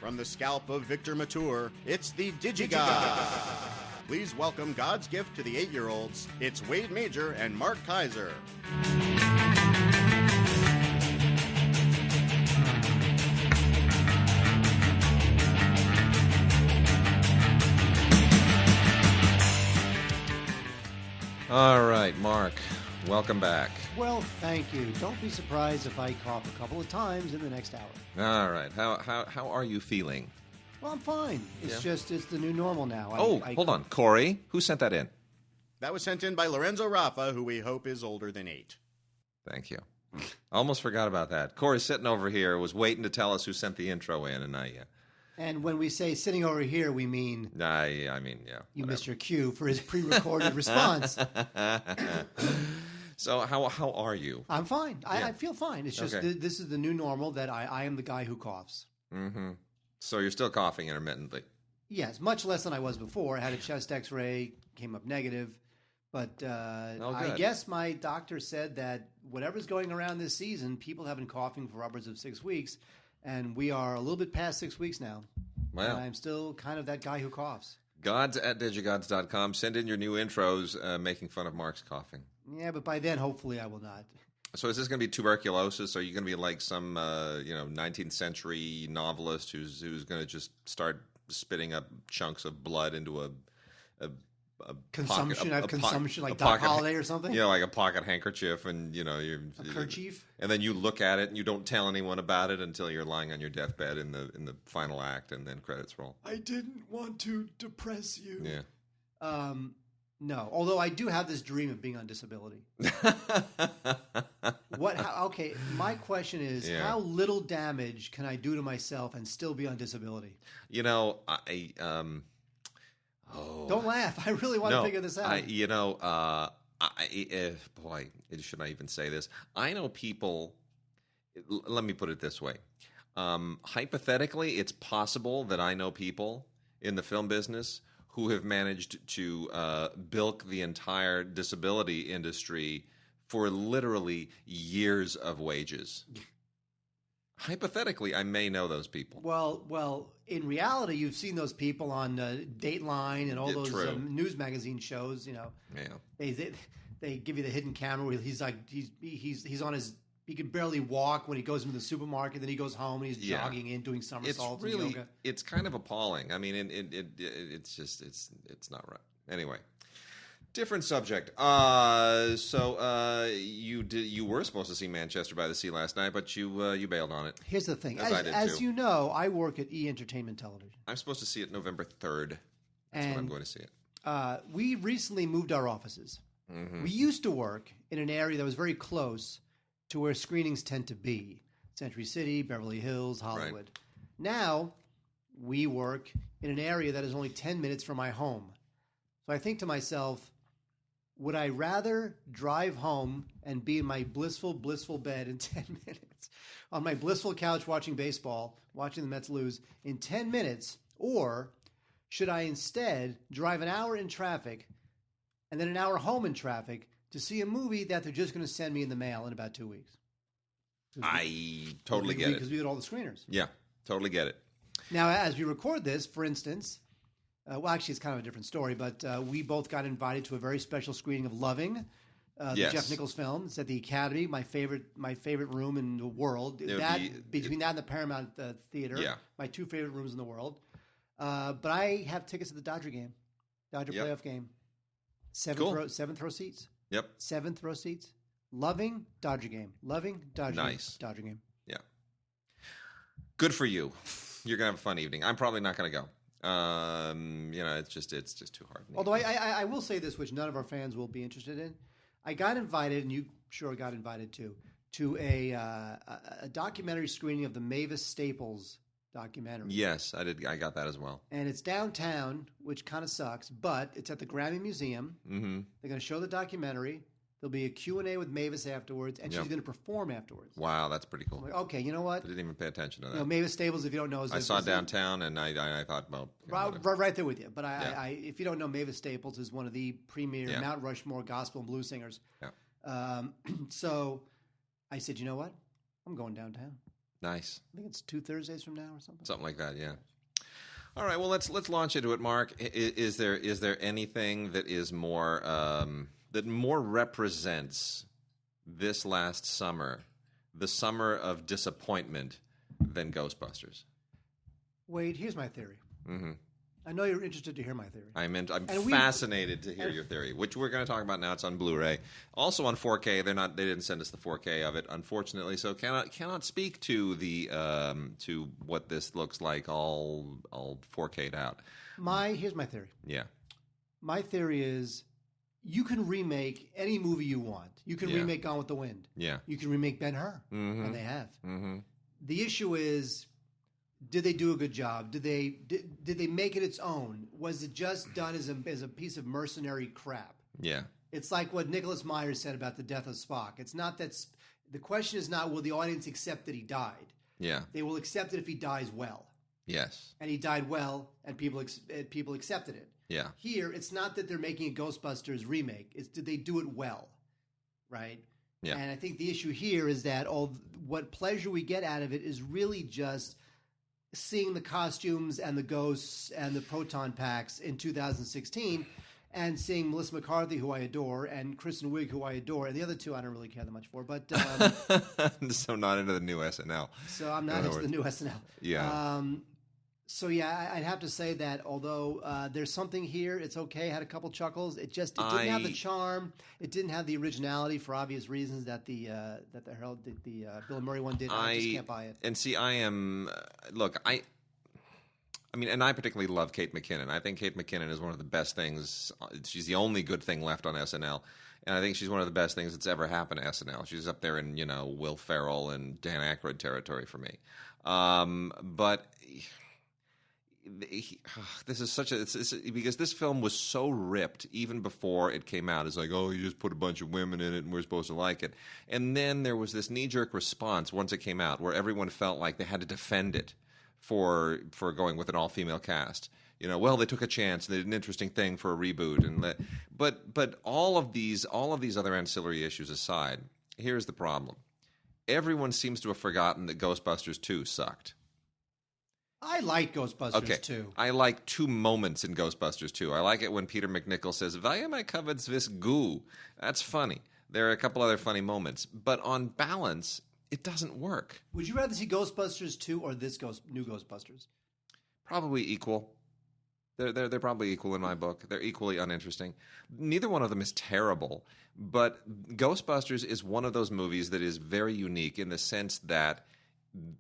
From the scalp of Victor Mature, it's the DigiGods. Please welcome God's gift to the 8-year-olds. It's Wade Major and Mark Kaiser. All right, Mark, welcome back. Well, thank you. Don't be surprised if I cough a couple of times in the next hour. All right, how are you feeling? Well, I'm fine. It's it's the new normal now. Hold on. Corey, who sent that in? That was sent in by Lorenzo Raffa, who we hope is older than 8. Thank you. Almost forgot about that. Corey's sitting over here, was waiting to tell us who sent the intro in, and And when we say sitting over here, we mean... I mean, yeah. You missed your cue for his pre-recorded response. So how are you? I'm fine. I feel fine. It's just this is the new normal that I am the guy who coughs. Mm-hmm. So you're still coughing intermittently? Yes, much less than I was before. I had a chest x-ray, came up negative. But I guess my doctor said that whatever's going around this season, people have been coughing for upwards of 6 weeks. And we are a little bit past 6 weeks now. Wow. And I'm still kind of that guy who coughs. Gods at DigiGods.com. Send in your new intros making fun of Mark's coughing. Yeah, but by then, hopefully, I will not. So is this going to be tuberculosis? Are you going to be like some 19th century novelist who's going to just start spitting up chunks of blood into a consumption like Doc pocket, Holliday or something? Yeah, like a pocket handkerchief, and you're a kerchief. And then you look at it and you don't tell anyone about it until you're lying on your deathbed in the final act, and then credits roll. I didn't want to depress you. Yeah. No, although I do have this dream of being on disability. Okay, my question is, how little damage can I do to myself and still be on disability? Don't laugh. I really want to figure this out. Boy, should I even say this? I know people. Let me put it this way. Hypothetically, it's possible that I know people in the film business who have managed to bilk the entire disability industry for literally years of wages. Hypothetically, I may know those people. Well, in reality, you've seen those people on Dateline and all those news magazine shows. They give you the hidden camera where he's like he's on his. He can barely walk when he goes into the supermarket. Then he goes home and he's jogging in, doing somersaults. It's really, and yoga. It's kind of appalling. I mean, it's not right. Anyway. Different subject. So you were supposed to see Manchester by the Sea last night, but you bailed on it. Here's the thing. As you know, I work at E! Entertainment Television. I'm supposed to see it November 3rd. That's when I'm going to see it. We recently moved our offices. Mm-hmm. We used to work in an area that was very close to where screenings tend to be. Century City, Beverly Hills, Hollywood. Right. Now, we work in an area that is only 10 minutes from my home. So I think to myself, would I rather drive home and be in my blissful bed in 10 minutes, on my blissful couch watching baseball, watching the Mets lose in 10 minutes, or should I instead drive an hour in traffic and then an hour home in traffic to see a movie that they're just going to send me in the mail in about 2 weeks? I totally get it. Because we get all the screeners. Yeah, totally get it. Now, as we record this, for instance... actually, it's kind of a different story, but we both got invited to a very special screening of Loving, the Jeff Nichols film. It's at the Academy, my favorite room in the world. Between that and the Paramount Theater, my two favorite rooms in the world. But I have tickets to the Dodger game, playoff game. Seventh row seats. Yep. 7th row seats. Loving, Dodger game. Loving, Dodger game. Dodger game. Yeah. Good for you. You're going to have a fun evening. I'm probably not going to go. It's just too hard. Although I will say this, which none of our fans will be interested in. I got invited, and you sure got invited too, to a documentary screening of the Mavis Staples documentary. Yes, I did. I got that as well. And it's downtown, which kind of sucks, but it's at the Grammy Museum. Mm-hmm. They're going to show the documentary. There'll be a Q&A with Mavis afterwards, and she's going to perform afterwards. Wow, that's pretty cool. Like, okay, you know what? I didn't even pay attention to that. Mavis Staples, if you don't know, I saw downtown, and I thought, well, right there with you. But if you don't know, Mavis Staples is one of the premier Mount Rushmore gospel and blues singers. Yeah. So I said, you know what? I'm going downtown. Nice. I think it's 2 Thursdays from now or something. Something like that, yeah. All right, well, let's launch into it, Mark. Is there anything that is more that more represents this last summer, the summer of disappointment, than Ghostbusters? Wade, here's my theory. Mm-hmm. I know you're interested to hear my theory. I'm fascinated to hear your theory, which we're going to talk about now. It's on Blu-ray, also on 4K. They didn't send us the 4K of it, unfortunately, so cannot speak to the to what this looks like all 4K'd out. Here's my theory. Yeah. My theory is you can remake any movie you want. You can remake Gone with the Wind. Yeah. You can remake Ben-Hur, and they have. Mm-hmm. The issue is, did they do a good job? Did they make it its own? Was it just done as a piece of mercenary crap? Yeah. It's like what Nicholas Meyer said about the death of Spock. It's not that the question is not will the audience accept that he died. Yeah. They will accept it if he dies well. Yes. And he died well, and people accepted it. Yeah. Here, it's not that they're making a Ghostbusters remake. It's did they do it well, right? Yeah. And I think the issue here is that what pleasure we get out of it is really just seeing the costumes and the ghosts and the proton packs in 2016 and seeing Melissa McCarthy, who I adore, and Kristen Wiig, who I adore, and the other two I don't really care that much for. But so not into the new SNL. So I'm not into the new SNL. Yeah. So yeah, I'd have to say that although there's something here, it's okay. Had a couple chuckles. It didn't have the charm. It didn't have the originality for obvious reasons that the Bill and Murray one did. I just can't buy it. And see, I am look. I mean, and I particularly love Kate McKinnon. I think Kate McKinnon is one of the best things. She's the only good thing left on SNL. And I think she's one of the best things that's ever happened to SNL. She's up there in, Will Ferrell and Dan Aykroyd territory for me. But this is because this film was so ripped even before it came out. It's like, oh, you just put a bunch of women in it and we're supposed to like it. And then there was this knee-jerk response once it came out where everyone felt like they had to defend it for going with an all-female cast. Well, they took a chance. They did an interesting thing for a reboot, but all of these other ancillary issues aside, here's the problem: everyone seems to have forgotten that Ghostbusters 2 sucked. I like Ghostbusters 2. I like 2 moments in Ghostbusters 2. I like it when Peter McNichol says, "Why am I covered with goo?" That's funny. There are a couple other funny moments, but on balance, it doesn't work. Would you rather see Ghostbusters 2 or this new Ghostbusters? Probably equal. They're probably equal in my book. They're equally uninteresting. Neither one of them is terrible, but Ghostbusters is one of those movies that is very unique in the sense that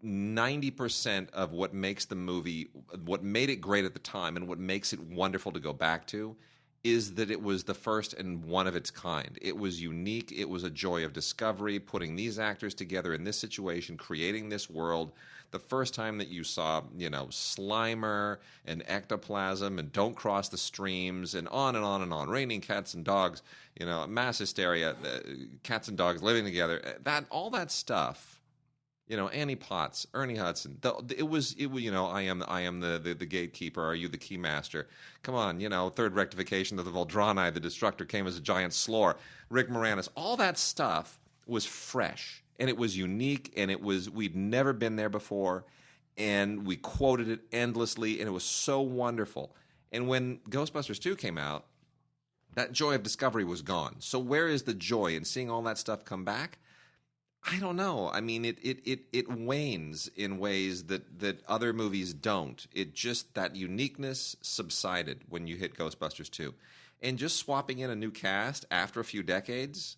90% of what makes the movie, what made it great at the time and what makes it wonderful to go back to, is that it was the first and one of its kind. It was unique. It was a joy of discovery, putting these actors together in this situation, creating this world. The first time that you saw, Slimer and ectoplasm and Don't Cross the Streams and on and on and on, raining cats and dogs, mass hysteria, cats and dogs living together, all that stuff. Annie Potts, Ernie Hudson. It was. I am the gatekeeper. Are you the keymaster? Come on, third rectification of the Voldrani. The Destructor came as a giant slore. Rick Moranis. All that stuff was fresh and it was unique and we'd never been there before, and we quoted it endlessly and it was so wonderful. And when Ghostbusters 2 came out, that joy of discovery was gone. So where is the joy in seeing all that stuff come back? I don't know. I mean, it wanes in ways that other movies don't. That uniqueness subsided when you hit Ghostbusters 2. And just swapping in a new cast after a few decades,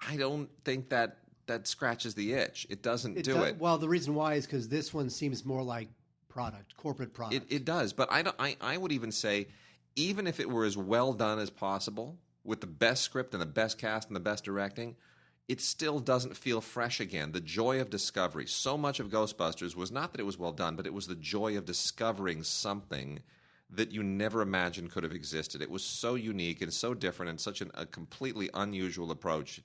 I don't think that scratches the itch. It doesn't do it. Well, the reason why is because this one seems more like corporate product. It does. But I would even say, even if it were as well done as possible, with the best script and the best cast and the best directing, it still doesn't feel fresh again. The joy of discovery. So much of Ghostbusters was not that it was well done, but it was the joy of discovering something that you never imagined could have existed. It was so unique and so different and such a completely unusual approach.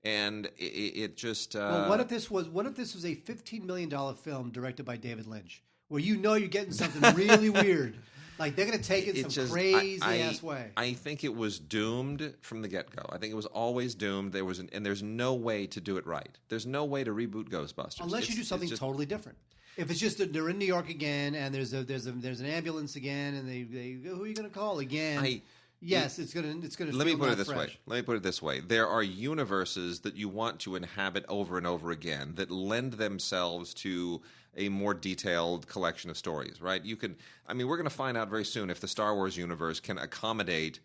And it just... Well, what if this was a $15 million film directed by David Lynch, where you're getting something really weird? Like they're going to take it some crazy-ass way. I think it was doomed from the get-go. I think it was always doomed. There's no way to do it right. There's no way to reboot Ghostbusters. Unless you do something totally different. If it's just that they're in New York again and there's an ambulance again and they who are you going to call again? Yes, it's gonna. Let me put it this way. There are universes that you want to inhabit over and over again that lend themselves to a more detailed collection of stories. Right? We're going to find out very soon if the Star Wars universe can accommodate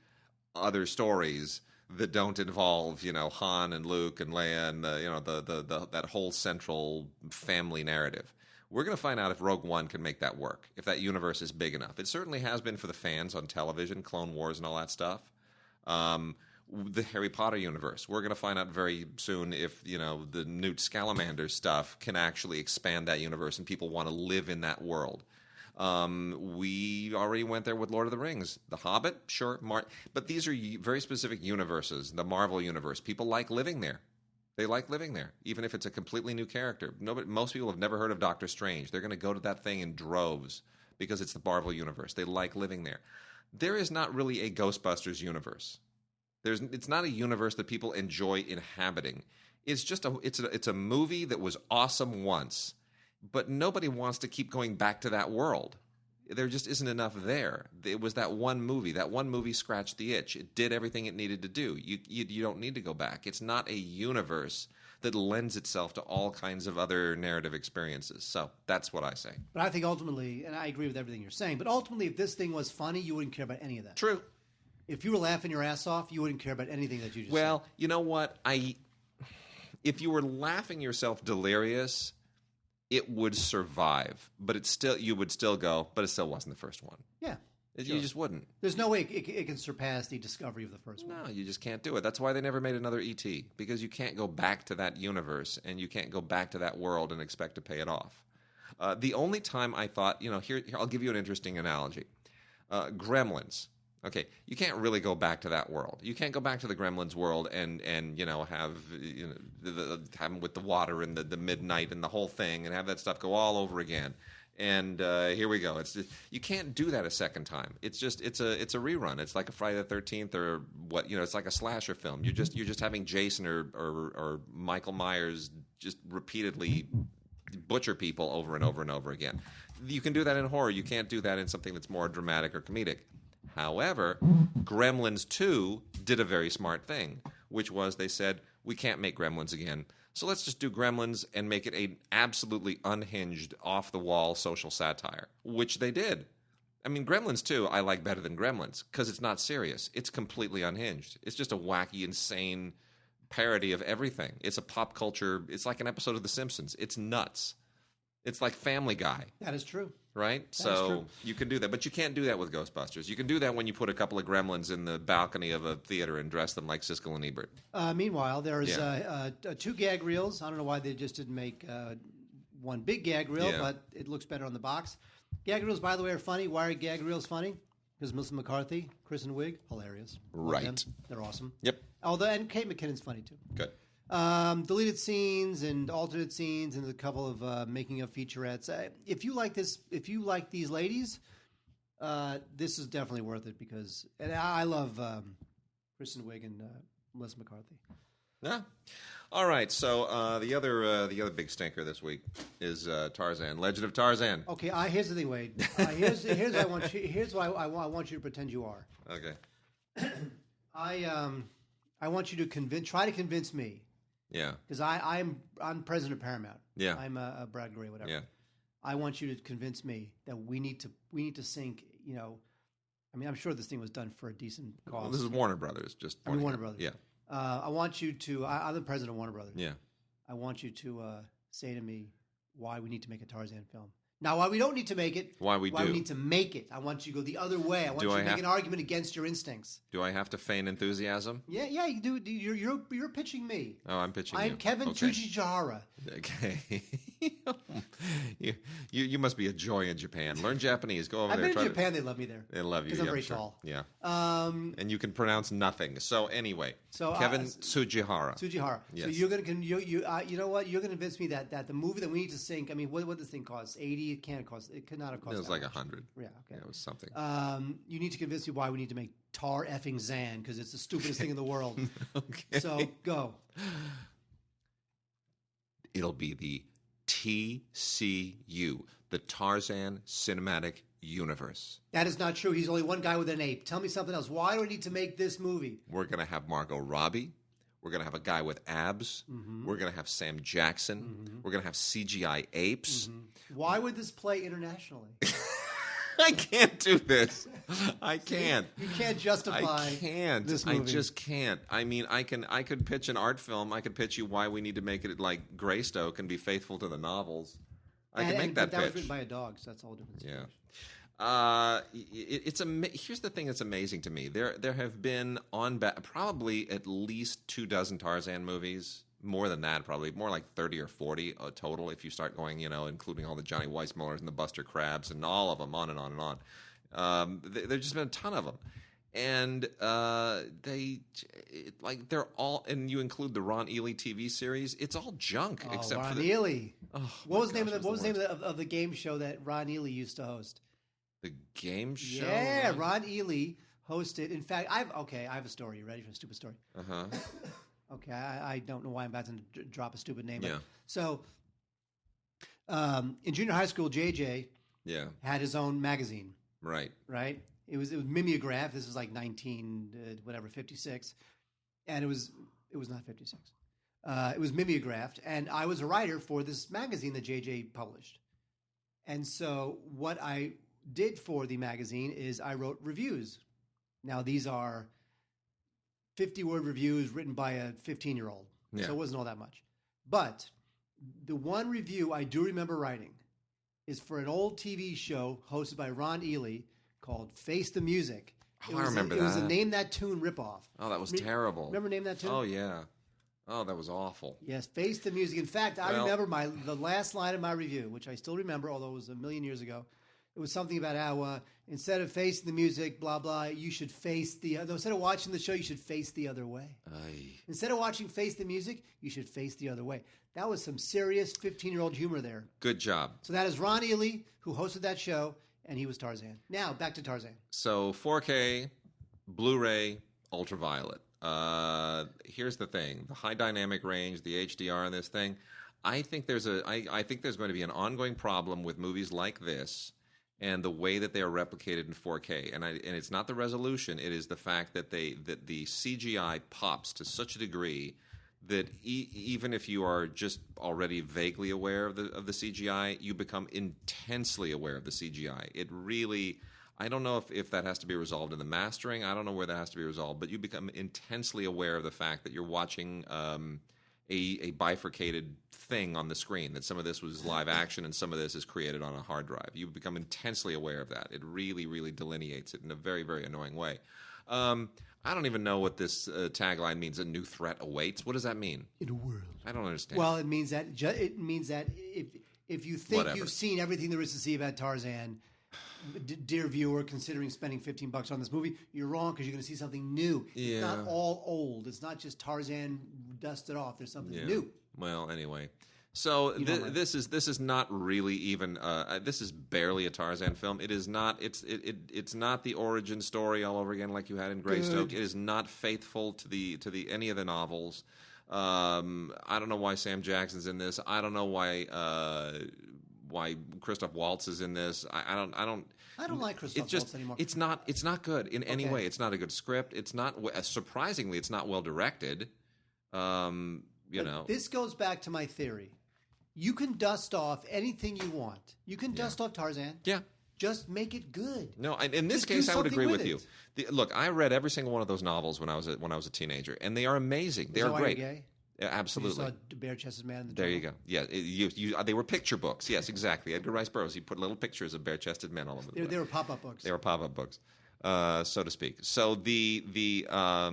other stories that don't involve, Han and Luke and Leia and that whole central family narrative. We're going to find out if Rogue One can make that work, if that universe is big enough. It certainly has been for the fans on television, Clone Wars and all that stuff. The Harry Potter universe. We're going to find out very soon if, the Newt Scamander stuff can actually expand that universe and people want to live in that world. We already went there with Lord of the Rings. The Hobbit, sure. But these are very specific universes. The Marvel universe. People like living there. They like living there, even if it's a completely new character. Most people have never heard of Doctor Strange. They're going to go to that thing in droves because it's the Marvel universe. They like living there. There is not really a Ghostbusters universe. It's not a universe that people enjoy inhabiting. It's just it's a movie that was awesome once, but nobody wants to keep going back to that world. There just isn't enough there. It was that one movie. That one movie scratched the itch. It did everything it needed to do. You don't need to go back. It's not a universe that lends itself to all kinds of other narrative experiences. So that's what I say. But I think ultimately, and I agree with everything you're saying, but ultimately if this thing was funny, you wouldn't care about any of that. True. If you were laughing your ass off, you wouldn't care about anything that you just Well, said. you know what? If you were laughing yourself delirious, it would survive, but you would still go, but it still wasn't the first one. Yeah. Sure. You just wouldn't. There's no way it can surpass the discovery of the first one. No, you just can't do it. That's why they never made another E.T., because you can't go back to that universe and you can't go back to that world and expect to pay it off. The only time I thought, here I'll give you an interesting analogy. Gremlins. Okay, you can't really go back to that world. You can't go back to the Gremlins world and have them with the water and the midnight and the whole thing and have that stuff go all over again. And here we go. You can't do that a second time. It's a rerun. It's like a Friday the 13th or what it's like a slasher film. You're just having Jason or Michael Myers just repeatedly butcher people over and over and over again. You can do that in horror. You can't do that in something that's more dramatic or comedic. However, Gremlins 2 did a very smart thing, which was they said, we can't make Gremlins again, so let's just do Gremlins and make it an absolutely unhinged, off-the-wall social satire, which they did. I mean, Gremlins 2 I like better than Gremlins because it's not serious. It's completely unhinged. It's just a wacky, insane parody of everything. It's a pop culture. It's like an episode of The Simpsons. It's nuts. It's like Family Guy. That is true. Right? So you can do that. But you can't do that with Ghostbusters. You can do that when you put a couple of gremlins in the balcony of a theater and dress them like Siskel and Ebert. Meanwhile, there's 2 gag reels. I don't know why they just didn't make one big gag reel, but it looks better on the box. Gag reels, by the way, are funny. Why are gag reels funny? Because Melissa McCarthy, Kristen Wiig, hilarious. Right. They're awesome. Yep. And Kate McKinnon's funny, too. Good. Deleted scenes and alternate scenes and a couple of making of featurettes. If you like this, if you like these ladies, this is definitely worth it because I love Kristen Wiig and Melissa McCarthy. Yeah. All right. So the other big stinker this week is Tarzan, Legend of Tarzan. Okay. Here's the thing, Wade. Here's what I want you. Here's what I want you to pretend you are. Okay. I want you to try to convince me. Yeah. Because I'm president of Paramount. Yeah. I'm a Brad Gray, whatever. Yeah. I want you to convince me that we need to sync. I'm sure this thing was done for a decent cause. Well, this is Warner Brothers. Warner Brothers. Yeah. I want you to. I'm the president of Warner Brothers. Yeah. I want you to say to me why we need to make a Tarzan film. Now, why we don't need to make it. Why we need to make it. I want you to go the other way. I want you to make an argument against your instincts. Do I have to feign enthusiasm? Yeah, you do. You're pitching me. Oh, I'm pitching you. I'm Kevin Tsuchihara. Okay. You must be a joy in Japan. Learn Japanese. Go over there. I've been in Japan. They love me there. They love you. Because I'm very sure. tall. Yeah. And you can pronounce nothing. So anyway, Kevin Tsujihara. Yes. So you're gonna you know what? You're gonna convince me that the movie that we need to sync. I mean, what this thing costs? 80? It can't cost. It could not have cost. It was that like much. 100. Yeah. Okay. Yeah, it was something. You need to convince me why we need to make Tar effing Zan because it's the stupidest thing in the world. Okay. So go. It'll be the TCU, the Tarzan Cinematic Universe. That is not true. He's only one guy with an ape. Tell me something else. Why do I need to make this movie? We're going to have Margot Robbie. We're going to have a guy with abs. Mm-hmm. We're going to have Sam Jackson. Mm-hmm. We're going to have CGI apes. Mm-hmm. Why would this play internationally? I can't do this. I can't. You can't justify this movie. I just can't. I mean, I could pitch an art film. I could pitch you why we need to make it like Greystoke and be faithful to the novels. I can make that pitch. That was written by a dog, so that's a whole different situation. Yeah. Here's the thing that's amazing to me. There have been probably at least 24 Tarzan movies. More than that, probably more like 30 or 40 total. If you start going, including all the Johnny Weissmullers and the Buster Crabs and all of them, on and on and on. There's just been a ton of them, and they're all. And you include the Ron Ely TV series. It's all junk except Ron for Ely. Oh, what was the name of the game show that Ron Ely used to host? The game show. Yeah, Ron Ely hosted. In fact, I have a story. You ready for a stupid story? Uh-huh. Okay, I don't know why I'm about to drop a stupid name. Yeah. So, in junior high school, JJ had his own magazine. Right. Right? It was Mimeograph. This was like 56. And it was not 56. It was mimeographed. And I was a writer for this magazine that JJ published. And so what I did for the magazine is I wrote reviews. Now, these are 50-word reviews written by a 15-year-old. Yeah. So it wasn't all that much. But the one review I do remember writing is for an old TV show hosted by Ron Ely called Face the Music. I remember that. It was a Name That Tune ripoff. Oh, that was terrible. Remember Name That Tune? Oh, yeah. Oh, that was awful. Yes, Face the Music. In fact, I remember the last line of my review, which I still remember, although it was a million years ago. It was something about how instead of facing the music, blah, blah, you should face instead of watching the show, you should face the other way. Aye. Instead of watching Face the Music, you should face the other way. That was some serious 15-year-old humor there. Good job. So that is Ron Ely, who hosted that show, and he was Tarzan. Now, back to Tarzan. So 4K, Blu-ray, ultraviolet. Here's the thing. The high dynamic range, the HDR in this thing, I think there's going to be an ongoing problem with movies like this and the way that they are replicated in 4K. And it's not the resolution, it is the fact that the CGI pops to such a degree that even if you are just already vaguely aware of the CGI, you become intensely aware of the CGI. It really, I don't know if that has to be resolved in the mastering. I don't know where that has to be resolved, but you become intensely aware of the fact that you're watching a bifurcated thing on the screen, that some of this was live action and some of this is created on a hard drive. You become intensely aware of that. It really, really delineates it in a very, very annoying way. I don't even know what this tagline means. A new threat awaits. What does that mean? In a world. I don't understand. Well, it means that if you think you've seen everything there is to see about Tarzan, dear viewer, considering spending $15 on this movie, you're wrong because you're going to see something new. Yeah. It's not all old. It's not just Tarzan dusted off. There's something new. Well, anyway. So this is not really even this is barely a Tarzan film. It is not. It's not the origin story all over again like you had in Greystoke. It is not faithful to the any of the novels. I don't know why Sam Jackson's in this. I don't know why Christoph Waltz is in this. I don't like Christoph Waltz anymore. It's not good in any way. It's not a good script. It's not surprisingly. It's not well directed. This goes back to my theory. You can dust off anything you want. You can dust off Tarzan. Yeah. Just make it good. No, in this case, I would agree with you. Look, I read every single one of those novels when I was a teenager, and they are amazing. They are great. Gay? Yeah, absolutely. You saw a bare-chested man in the There jungle? you go. Yeah, they were picture books. Yes, exactly. Edgar Rice Burroughs. He put little pictures of bare-chested men all over the place. They were pop-up books. They were pop-up books. so to speak. So they're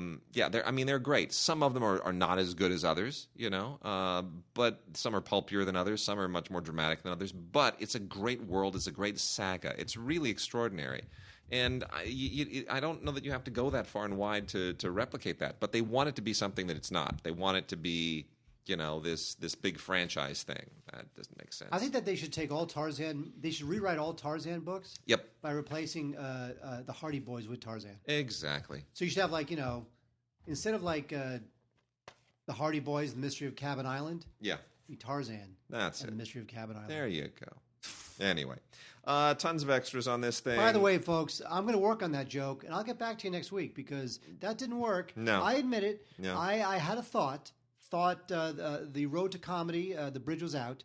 great. Some of them are not as good as others, but some are pulpier than others. Some are much more dramatic than others. But it's a great world. It's a great saga. It's really extraordinary. And I don't know that you have to go that far and wide to replicate that. But they want it to be something that it's not. They want it to be, this big franchise thing. That doesn't make sense. I think that they should take all Tarzan. They should rewrite all Tarzan books. Yep. By replacing the Hardy Boys with Tarzan. Exactly. So you should have instead of the Hardy Boys, The Mystery of Cabin Island. Yeah. Be Tarzan. That's and it. The Mystery of Cabin Island. There you go. Anyway, tons of extras on this thing. By the way, folks, I'm going to work on that joke, and I'll get back to you next week because that didn't work. No. I admit it. No. I had a thought the road to comedy, the bridge was out.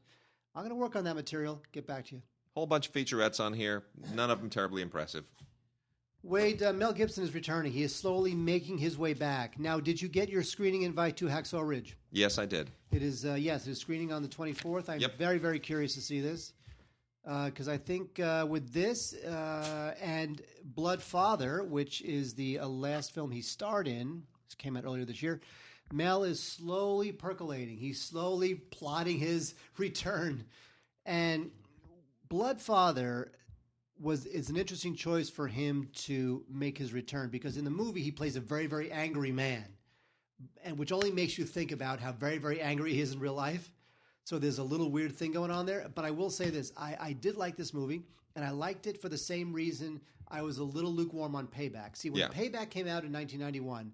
I'm going to work on that material, get back to you. Whole bunch of featurettes on here. None of them terribly impressive. Wade, Mel Gibson is returning. He is slowly making his way back. Now, did you get your screening invite to Hacksaw Ridge? Yes, I did. It is, yes, it is screening on the 24th. I'm very, very curious to see this. Because I think with this and Blood Father, which is the last film he starred in, this came out earlier this year, Mel is slowly percolating. He's slowly plotting his return. And Blood Father is an interesting choice for him to make his return because in the movie he plays a very, very angry man, and which only makes you think about how very, very angry he is in real life. So there's a little weird thing going on there. But I will say this. I did like this movie, and I liked it for the same reason I was a little lukewarm on Payback. See, when Payback came out in 1991,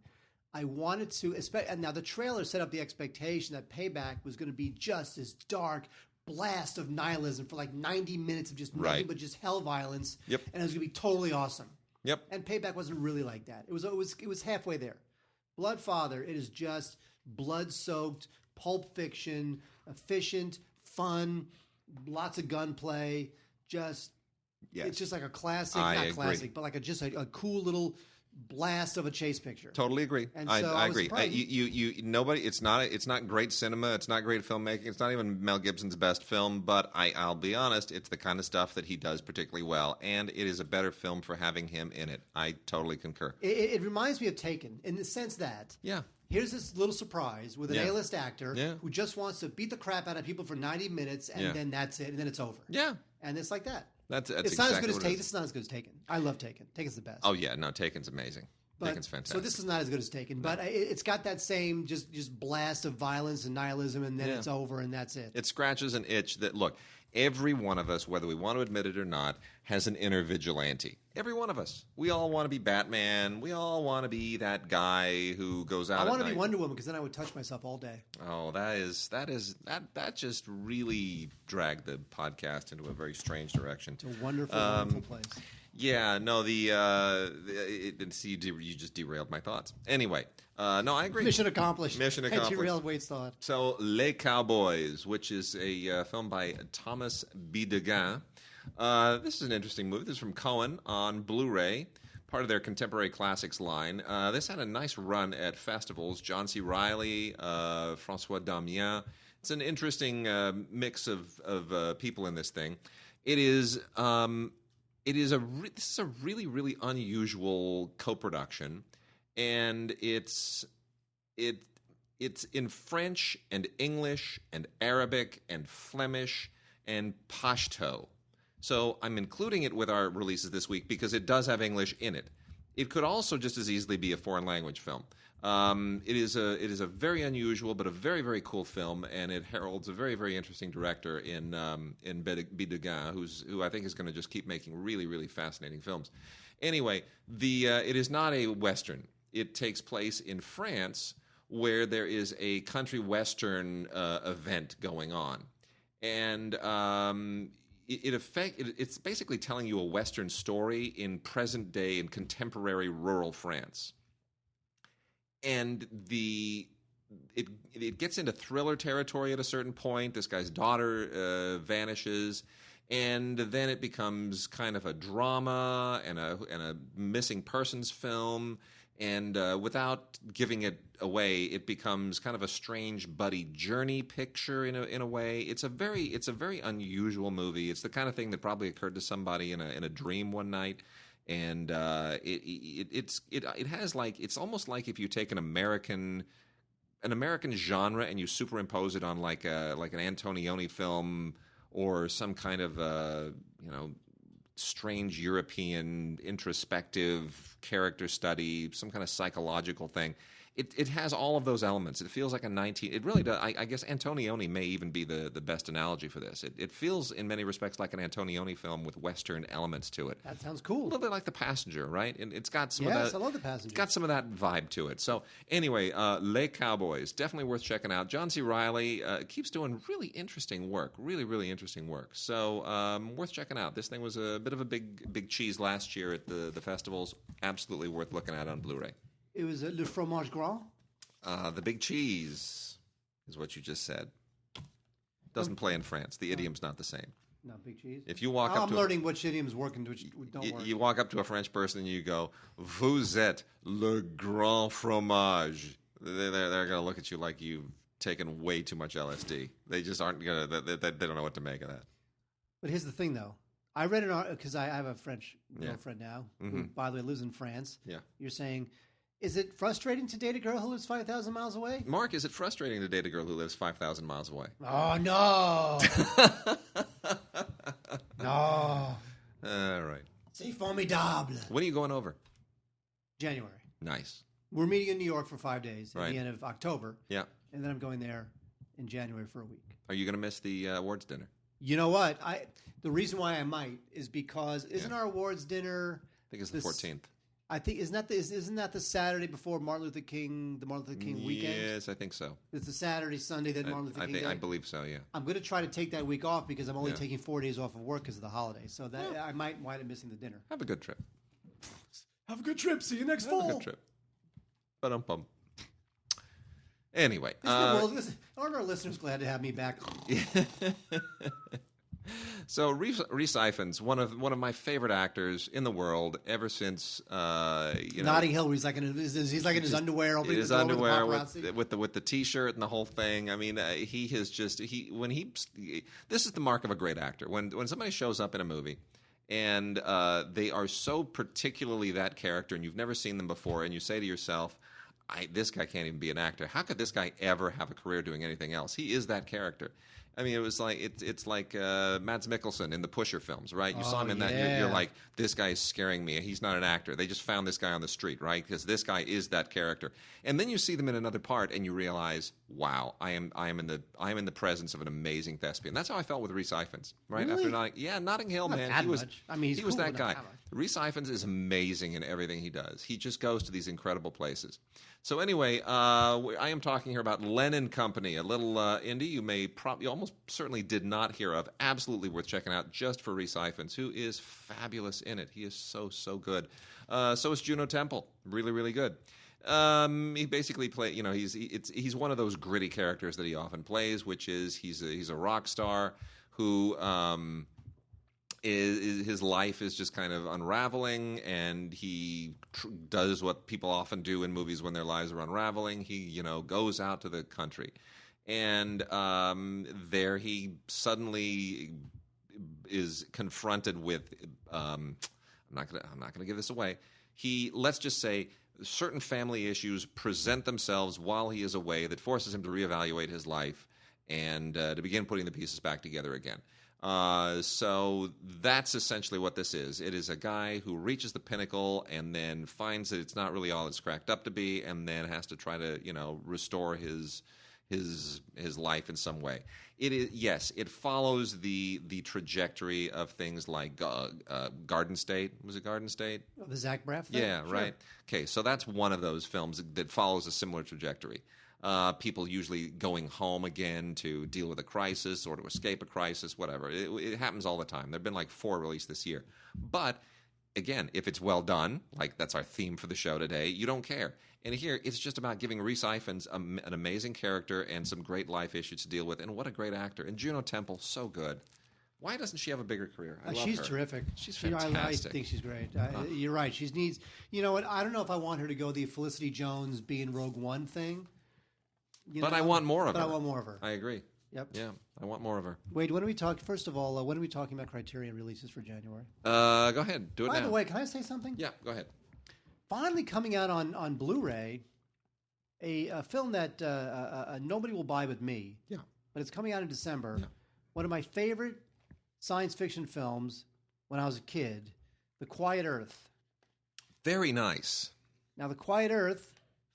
I wanted to – and now the trailer set up the expectation that Payback was going to be just this dark blast of nihilism for like 90 minutes of just nothing but just hell violence. Yep. And it was going to be totally awesome. Yep. And Payback wasn't really like that. It was halfway there. Blood Father, it is just blood-soaked, pulp fiction, efficient, fun, lots of gunplay. It's just like a classic, not agree. classic, but like a cool little blast of a chase picture. Totally agree. And I agree. Nobody. It's not great cinema. It's not great filmmaking. It's not even Mel Gibson's best film. But I'll be honest, it's the kind of stuff that he does particularly well, and it is a better film for having him in it. I totally concur. It reminds me of Taken in the sense that here's this little surprise with an A-list actor who just wants to beat the crap out of people for 90 minutes, and then that's it, and then it's over. Yeah, and it's like that. That's it's exactly not as good as what Taken. This is not as good as Taken. I love Taken. Taken's the best. Oh yeah, no, Taken's amazing. Taken's fantastic. So this is not as good as Taken, but it's got that same just blast of violence and nihilism, and then it's over, and that's it. It scratches an itch that, look, every one of us, whether we want to admit it or not, has an inner vigilante. Every one of us. We all want to be Batman. We all want to be that guy who goes out. I want to be Wonder Woman because then I would touch myself all day. Oh, that just really dragged the podcast into a very strange direction. It's a wonderful, wonderful place. Yeah, no, you just derailed my thoughts. Anyway, no, I agree. Mission accomplished. Mission accomplished. I derailed Wade's thought. So, Les Cowboys, which is a film by Thomas B. Deguin. This is an interesting movie. This is from Cohen on Blu-ray, part of their Contemporary Classics line. This had a nice run at festivals. John C. Reilly, François Damiens. It's an interesting mix of people in this thing. This is a really, really unusual co-production, and it's in French and English and Arabic and Flemish and Pashto. So I'm including it with our releases this week because it does have English in it. It could also just as easily be a foreign language film. It is a very unusual but a very, very cool film, and it heralds a very, very interesting director in B. Deguin, who I think is going to just keep making really, really fascinating films. Anyway, it is not a Western. It takes place in France, where there is a country Western event going on, and it's basically telling you a Western story in present day and contemporary rural France. And it gets into thriller territory at a certain point. This guy's daughter vanishes, and then it becomes kind of a drama and a missing persons film. And without giving it away, it becomes kind of a strange buddy journey picture in a way. It's a very unusual movie. It's the kind of thing that probably occurred to somebody in a dream one night. And it has like, it's almost like if you take an American genre and you superimpose it on like an Antonioni film or some kind of strange European introspective character study, some kind of psychological thing. It has all of those elements. It feels like it really does. I guess Antonioni may even be the best analogy for this. It feels in many respects like an Antonioni film with Western elements to it. That sounds cool. A little bit like The Passenger, right? And it's got some of that. Yes, I love The Passenger. It's got some of that vibe to it. So anyway, Les Cowboys, definitely worth checking out. John C. Reilly keeps doing really interesting work, really, really interesting work. So worth checking out. This thing was a bit of a big cheese last year at the festivals. Absolutely worth looking at on Blu-ray. It was Le Fromage Grand? The big cheese is what you just said. Doesn't play in France. The idiom's not the same. No, big cheese? If you walk I'm learning which idioms work and which don't work. You walk up to a French person and you go, "Vous êtes le grand fromage." They're going to look at you like you've taken way too much LSD. They just aren't going to, they don't know what to make of that. But here's the thing, though. I read an article, because I have a French girlfriend now, who, by the way, lives in France. Yeah. You're saying, is it frustrating to date a girl who lives 5,000 miles away? Mark, is it frustrating to date a girl who lives 5,000 miles away? Oh, no. No. All right. C'est formidable. When are you going over? January. Nice. We're meeting in New York for 5 days at Right. the end of October. Yeah. And then I'm going there in January for a week. Are you going to miss the awards dinner? You know what? The reason why I might is because isn't our awards dinner? I think it's the 14th. I think isn't that the Saturday before the Martin Luther King weekend? Yes, I think so. It's the Saturday, Sunday that Martin Luther King Day. I believe so. Yeah. I'm going to try to take that week off because I'm only taking 4 days off of work because of the holidays. So that I might wind up missing the dinner. Have a good trip. Have a good trip. See you next Have fall. a good trip. Ba-dum-bum. Anyway, aren't our listeners glad to have me back? So Rhys Ifans, one of my favorite actors in the world, ever since Notting Hill, he's like in his underwear, opening the door with the T-shirt and the whole thing. I mean, this is the mark of a great actor. When somebody shows up in a movie and they are so particularly that character, and you've never seen them before, and you say to yourself, this guy can't even be an actor. How could this guy ever have a career doing anything else? He is that character. I mean, it was like it's like Mads Mikkelsen in the Pusher films, right? You saw him in that. You're like, this guy is scaring me. He's not an actor. They just found this guy on the street, right? Because this guy is that character. And then you see them in another part, and you realize, wow, I am in the presence of an amazing thespian. That's how I felt with Rhys Ifans, right? Really? After Notting Hill, not man, that he was. Much. I mean, he was that guy. Rhys Ifans is amazing in everything he does. He just goes to these incredible places. So anyway, I am talking here about Len & Company, a little indie you almost certainly did not hear of. Absolutely worth checking out just for Rhys Ifans, who is fabulous in it. He is so good. So is Juno Temple, really, really good. He basically he's one of those gritty characters that he often plays, which is he's a rock star who his life is just kind of unraveling, and he does what people often do in movies when their lives are unraveling. He goes out to the country, and there he suddenly is confronted with I'm not gonna give this away. Let's just say certain family issues present themselves while he is away that forces him to reevaluate his life and to begin putting the pieces back together again. So that's essentially what this is. It is a guy who reaches the pinnacle and then finds that it's not really all it's cracked up to be, and then has to try to restore his life in some way. It is, yes, it follows the trajectory of things like Garden State. Was it Garden State? Oh, the Zach Braff thing? Yeah, sure. Right. Okay, so that's one of those films that follows a similar trajectory. People usually going home again to deal with a crisis or to escape a crisis, whatever. It happens all the time. There have been like 4 released this year. But, again, if it's well done, like that's our theme for the show today, you don't care. And here, it's just about giving Rhys Ifans an amazing character and some great life issues to deal with. And what a great actor. And Juno Temple, so good. Why doesn't she have a bigger career? I love she's her. Terrific. She's fantastic. I think she's great. You're right. She needs, what? I don't know if I want her to go the Felicity Jones be in Rogue One thing. But I want more of her. I want more of her. I agree. Yep. Yeah, I want more of her. Wait, when are we talking? First of all, when are we talking about Criterion releases for January? Go ahead. Do it now. By the way, can I say something? Yeah, go ahead. Finally coming out on Blu-ray, a film that nobody will buy but me. Yeah. But it's coming out in December. Yeah. One of my favorite science fiction films when I was a kid, The Quiet Earth. Very nice. Now, The Quiet Earth,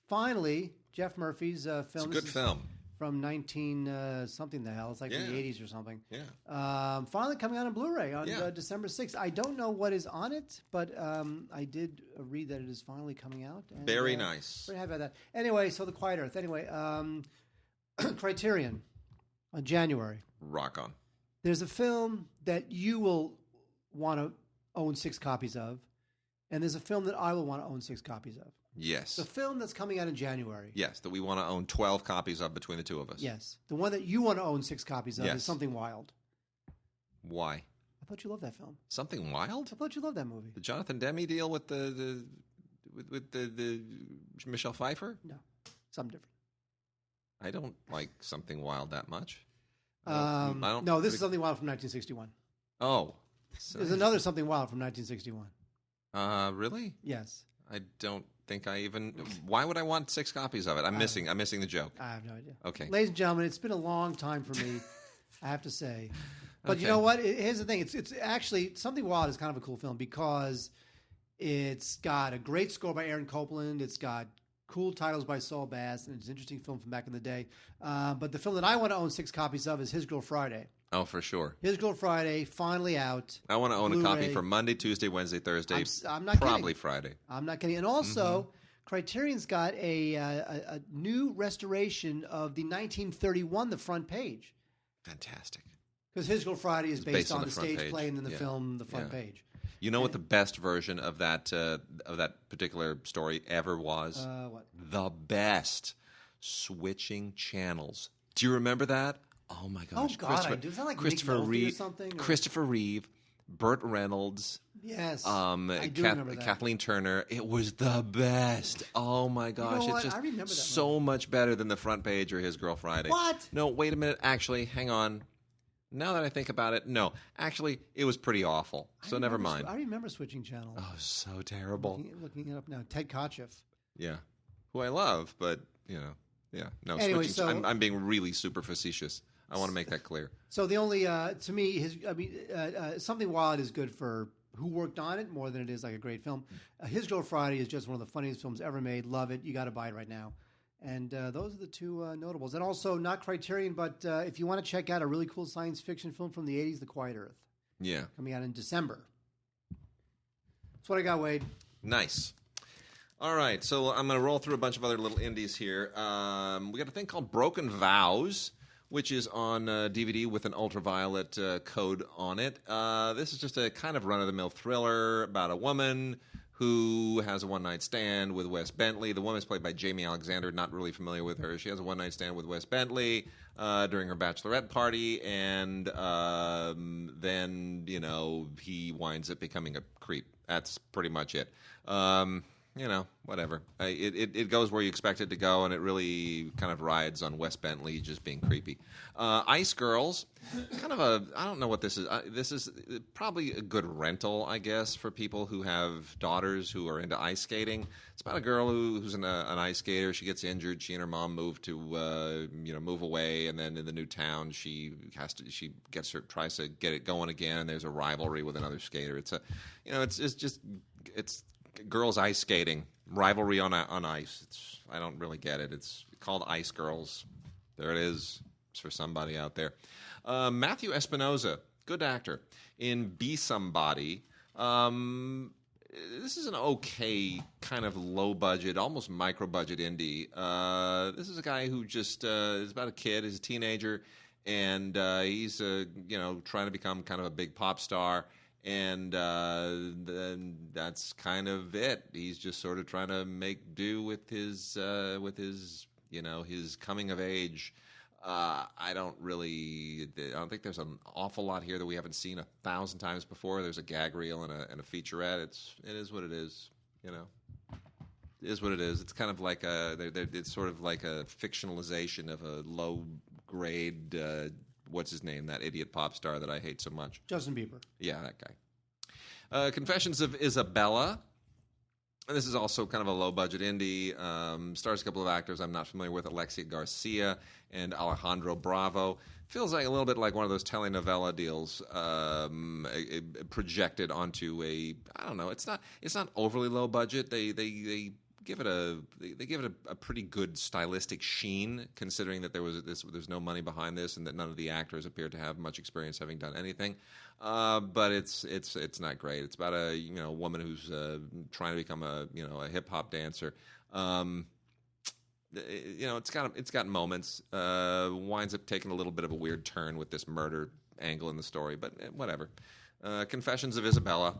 finally, Jeff Murphy's film. It's a good film. From 19 something the hell. It's like from the 80s or something. Yeah. Finally coming out on Blu-ray on December 6th. I don't know what is on it, but I did read that it is finally coming out. And, very nice. Very happy about that. Anyway, so The Quiet Earth. Anyway, Criterion on January. Rock on. There's a film that you will want to own 6 copies of, and there's a film that I will want to own 6 copies of. Yes. The film that's coming out in January. Yes, that we want to own 12 copies of between the two of us. Yes. The one that you want to own 6 copies of is Something Wild. Why? I thought you loved that film. Something Wild? I thought you loved that movie. The Jonathan Demme deal with the Michelle Pfeiffer? No. Something different. I don't like Something Wild that much. No, this is Something Wild from 1961. Oh. There's another Something Wild from 1961. Really? Yes. I don't think I even. Why would I want 6 copies of it? I'm missing the joke. I have no idea. Okay, ladies and gentlemen, it's been a long time for me. I have to say, but Okay. you know what? Here's the thing. It's actually Something Wild is kind of a cool film because it's got a great score by Aaron Copland. It's got cool titles by Saul Bass, and it's an interesting film from back in the day. But the film that I want to own 6 copies of is His Girl Friday. Oh, for sure. His Girl Friday, finally out. I want to own Blu-ray. a copy for Monday, Tuesday, Wednesday, Thursday. I'm not probably kidding. Friday. I'm not kidding. And also, Criterion's got a new restoration of the 1931 The Front Page. Fantastic. Because His Girl Friday is based on the front stage page. play and then the Yeah. film, The Front Yeah. Page. You know what the best version of that particular story ever was? What? The best. Switching channels. Do you remember that? Oh my gosh! Oh God, I do. Is that like Christopher Nick Nolte Reeve, or something? Or? Christopher Reeve, Burt Reynolds. Yes, I do remember that. Kathleen Turner. It was the best. Oh my gosh! You know what? It's just I remember that so much better than The Front Page or His Girl Friday. What? No, wait a minute. Actually, hang on. Now that I think about it, no. Actually, it was pretty awful. So never mind. I remember switching channels. Oh, so terrible. Looking it up now. Ted Kotcheff. Yeah, who I love, but yeah. No, Anyway, switching. I'm being really super facetious. I want to make that clear. So the only, to me, Something Wild is good for who worked on it more than it is like a great film. His Girl Friday is just one of the funniest films ever made. Love it. You got to buy it right now. And those are the 2 notables. And also, not Criterion, but if you want to check out a really cool science fiction film from the 80s, The Quiet Earth. Yeah. Coming out in December. That's what I got, Wade. Nice. All right, so I'm going to roll through a bunch of other little indies here. We got a thing called Broken Vows, which is on DVD with an ultraviolet code on it. This is just a kind of run-of-the-mill thriller about a woman who has a one-night stand with Wes Bentley. The woman is played by Jamie Alexander, not really familiar with her. She has a one-night stand with Wes Bentley during her bachelorette party, and then, he winds up becoming a creep. That's pretty much it. Whatever. It goes where you expect it to go, and it really kind of rides on Wes Bentley just being creepy. Ice Girls, I don't know what this is. This is probably a good rental, I guess, for people who have daughters who are into ice skating. It's about a girl who's an ice skater. She gets injured. She and her mom move to, move away, and then in the new town, tries to get it going again, and there's a rivalry with another skater. It's girls ice skating, rivalry on ice. I don't really get it. It's called Ice Girls. There it is. It's for somebody out there. Matthew Espinoza, good actor, in Be Somebody. This is an okay kind of low-budget, almost micro-budget indie. This is a guy who just is about a kid. He's a teenager, and he's trying to become kind of a big pop star. And then that's kind of it. He's just sort of trying to make do with his coming of age. I don't think there's an awful lot here that we haven't seen 1,000 times before. There's a gag reel and a featurette. It is what it is. It is what it is. It's kind of like it's sort of like a fictionalization of a low grade. What's his name? That idiot pop star that I hate so much. Justin Bieber. Yeah, that guy. Confessions of Isabella. And this is also kind of a low-budget indie. Stars a couple of actors I'm not familiar with, Alexia Garcia and Alejandro Bravo. Feels like a little bit like one of those telenovela deals projected onto a, I don't know, it's not overly low budget. They give it a pretty good stylistic sheen, considering that there's no money behind this and that none of the actors appear to have much experience having done anything. But it's not great. It's about a woman who's trying to become a hip hop dancer. It's got moments. Winds up taking a little bit of a weird turn with this murder angle in the story, but whatever. Confessions of Isabella.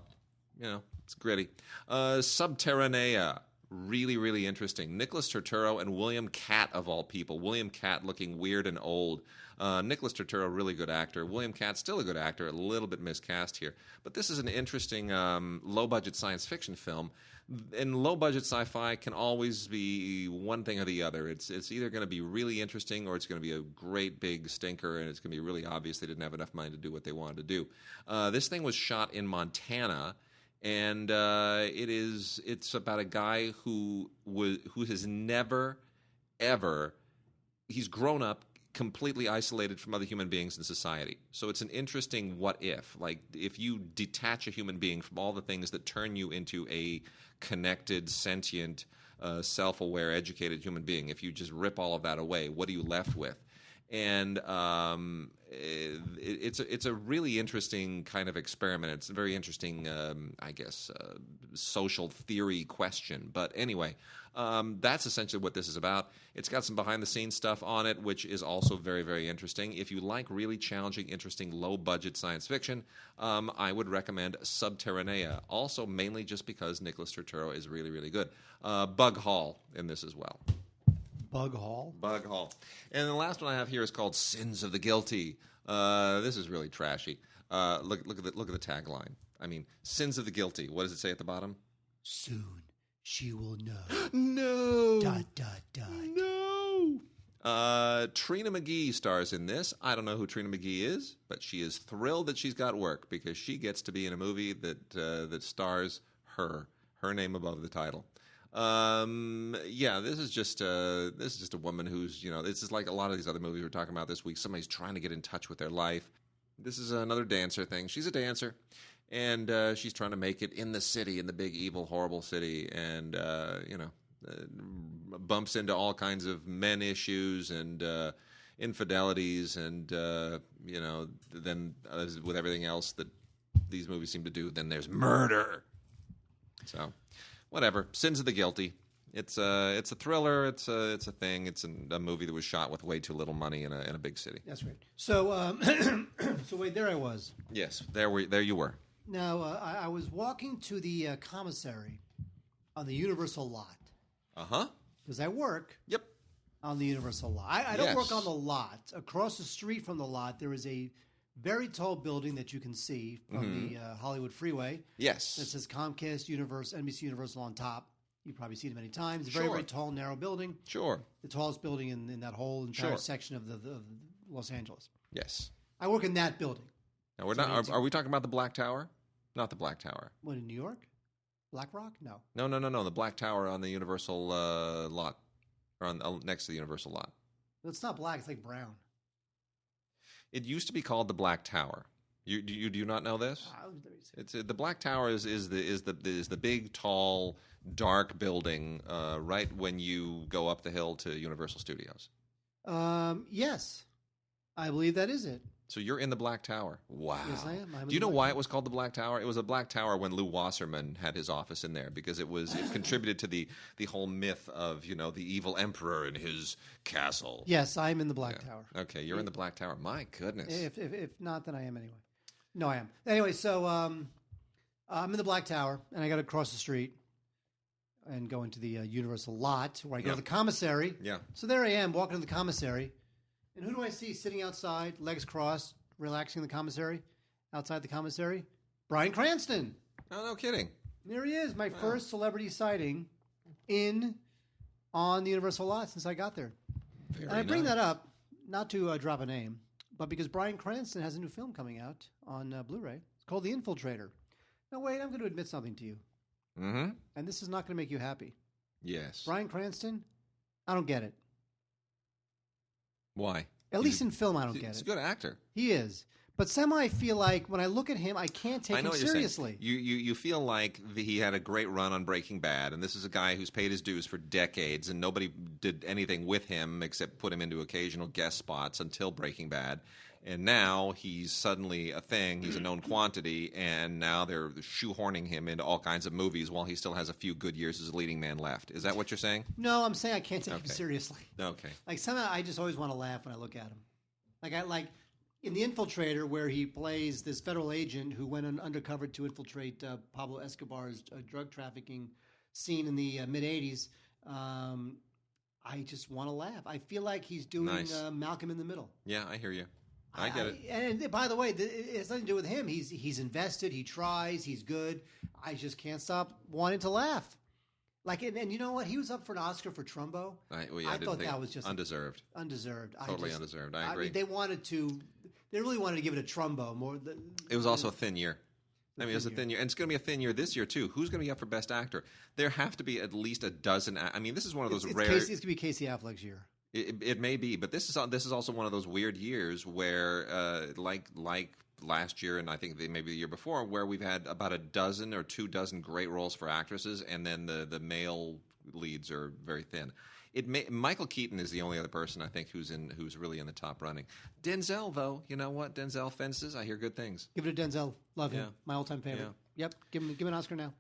It's gritty. Subterranea. Really, really interesting. Nicholas Turturro and William Catt, of all people. William Catt looking weird and old. Nicholas Turturro, really good actor. William Catt, still a good actor. A little bit miscast here. But this is an interesting low-budget science fiction film. And low-budget sci-fi can always be one thing or the other. It's either going to be really interesting or it's going to be a great big stinker, and it's going to be really obvious they didn't have enough money to do what they wanted to do. This thing was shot in Montana. And it's about a guy who has never, ever, he's grown up completely isolated from other human beings in society. So it's an interesting what if. Like, if you detach a human being from all the things that turn you into a connected, sentient, self-aware, educated human being, if you just rip all of that away, what are you left with? And it's a really interesting kind of experiment. It's a very interesting, social theory question. But anyway, that's essentially what this is about. It's got some behind-the-scenes stuff on it, which is also very, very interesting. If you like really challenging, interesting, low-budget science fiction, I would recommend Subterranea. Also, mainly just because Nicholas Turturro is really, really good. Bug Hall in this as well. Bug Hall. And the last one I have here is called Sins of the Guilty. This is really trashy. Look at the tagline. I mean, Sins of the Guilty. What does it say at the bottom? Soon she will know. No. ... No. Trina McGee stars in this. I don't know who Trina McGee is, but she is thrilled that she's got work because she gets to be in a movie that stars her name above the title. This is just a woman who's, this is like a lot of these other movies we're talking about this week. Somebody's trying to get in touch with their life. This is another dancer thing. She's a dancer, and she's trying to make it in the city, in the big, evil, horrible city, and bumps into all kinds of men issues and infidelities, and then with everything else that these movies seem to do, then there's murder. So. Whatever. Sins of the Guilty. It's a thriller. It's a thing. It's a movie that was shot with way too little money in a big city. That's right. So so wait, there I was. Yes, there you were. Now I was walking to the commissary on the Universal lot. Because I work. Yep. On the Universal lot. I don't work on the lot. Across the street from the lot, there is a very tall building that you can see from the Hollywood freeway. Yes. That says Comcast, NBC Universal on top. You've probably seen it many times. It's a very, very tall, narrow building. Sure. The tallest building in that whole entire section of the Los Angeles. Yes. I work in that building. Now we're not. Are we talking about the Black Tower? Not the Black Tower. What, in New York? Black Rock? No. No. The Black Tower on the Universal lot, or next to the Universal lot. It's not black. It's like brown. It used to be called the Black Tower. Do you not know this? It's the Black Tower is the big, tall, dark building right when you go up the hill to Universal Studios. Yes, I believe that is it. So you're in the Black Tower. Wow. Yes, I am. Do you know why it was called the Black Tower? It was a Black Tower when Lou Wasserman had his office in there because it contributed to the whole myth of, the evil emperor in his castle. Yes, I'm in the Black Tower. Okay, you're in the Black Tower. My goodness. If not, then I am anyway. No, I am. Anyway, so I'm in the Black Tower, and I got to cross the street and go into the Universal lot where I go to the commissary. Yeah. So there I am, walking to the commissary. And who do I see sitting outside, legs crossed, relaxing in the commissary? Outside the commissary? Bryan Cranston. Oh, no kidding. There he is, my first celebrity sighting on the Universal lot since I got there. Very and I bring that up not to drop a name, but because Bryan Cranston has a new film coming out on Blu-ray. It's called The Infiltrator. Now, wait, I'm going to admit something to you. Mm-hmm. And this is not going to make you happy. Yes. Bryan Cranston, I don't get it. Why? At least in film, I don't get it. He's a good actor. He is. But somehow I feel like when I look at him, I can't take him seriously. You feel like he had a great run on Breaking Bad, and this is a guy who's paid his dues for decades, and nobody did anything with him except put him into occasional guest spots until Breaking Bad. And now he's suddenly a thing. He's a known quantity, and now they're shoehorning him into all kinds of movies while he still has a few good years as a leading man left. Is that what you're saying? No, I'm saying I can't take him seriously. Okay. Like somehow I just always want to laugh when I look at him. Like in The Infiltrator, where he plays this federal agent who went undercover to infiltrate Pablo Escobar's drug trafficking scene in the mid-'80s. I just want to laugh. I feel like he's doing Malcolm in the Middle. Yeah, I hear you. I get it. And by the way, it has nothing to do with him. He's invested. He tries. He's good. I just can't stop wanting to laugh. Like, and you know what? He was up for an Oscar for Trumbo. I thought that was just undeserved. Undeserved. Totally undeserved. I agree. I mean, they really wanted to give it a Trumbo more. It was also a thin year. I mean, it was a thin year. And it's going to be a thin year this year, too. Who's going to be up for Best Actor? There have to be at least a dozen. I mean, this is one of those rare. It's going to be Casey Affleck's year. It may be, but this is also one of those weird years where, like last year, and I think maybe the year before, where we've had about a dozen or 24 great roles for actresses, and then the male leads are very thin. Michael Keaton is the only other person I think who's really in the top running. Denzel, though, you know what? Denzel fences. I hear good things. Give it to Denzel. Love him. My all-time favorite. Yeah. Yep. Give him an Oscar now.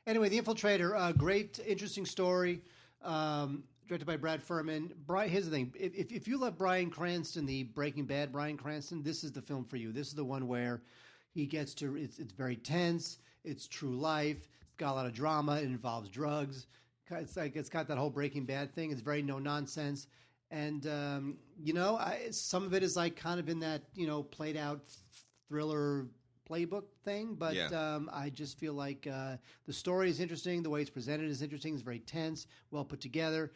Anyway, The Infiltrator. Great, interesting story. Directed by Brad Furman. Here's the thing. If you love Bryan Cranston, the Breaking Bad Bryan Cranston, this is the film for you. This is the one where he gets to, it's very tense. It's true life. It's got a lot of drama. It involves drugs. It's got that whole Breaking Bad thing. It's very no nonsense. And, some of it is like kind of in that, played out thriller playbook thing. But I just feel like the story is interesting. The way it's presented is interesting. It's very tense, well put together.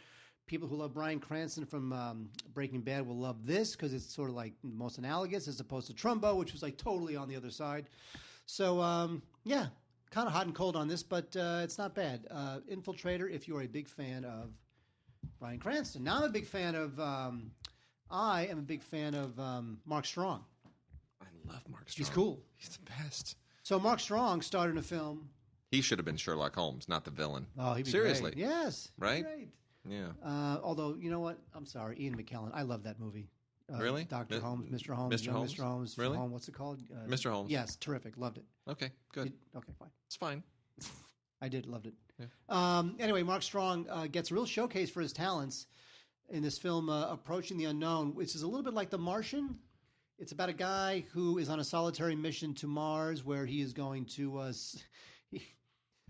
People who love Bryan Cranston from Breaking Bad will love this because it's sort of like most analogous as opposed to Trumbo, which was like totally on the other side. So, kind of hot and cold on this, but it's not bad. Infiltrator, if you're a big fan of Bryan Cranston. Now I'm a big fan of, Mark Strong. I love Mark Strong. He's cool. He's the best. So Mark Strong starred in a film. He should have been Sherlock Holmes, not the villain. Oh, he'd be seriously. Great. Yes. Right? Great. Yeah. Although, you know what? I'm sorry. Ian McKellen. I love that movie. Really? Dr. Holmes, Mr. Holmes. Mr. Holmes? Mr. Holmes. Really? What's it called? Mr. Holmes. Yes. Terrific. Loved it. Okay. Good. Okay, fine. It's fine. I did. Loved it. Yeah. Anyway, Mark Strong gets a real showcase for his talents in this film, Approaching the Unknown, which is a little bit like The Martian. It's about a guy who is on a solitary mission to Mars where he is going to...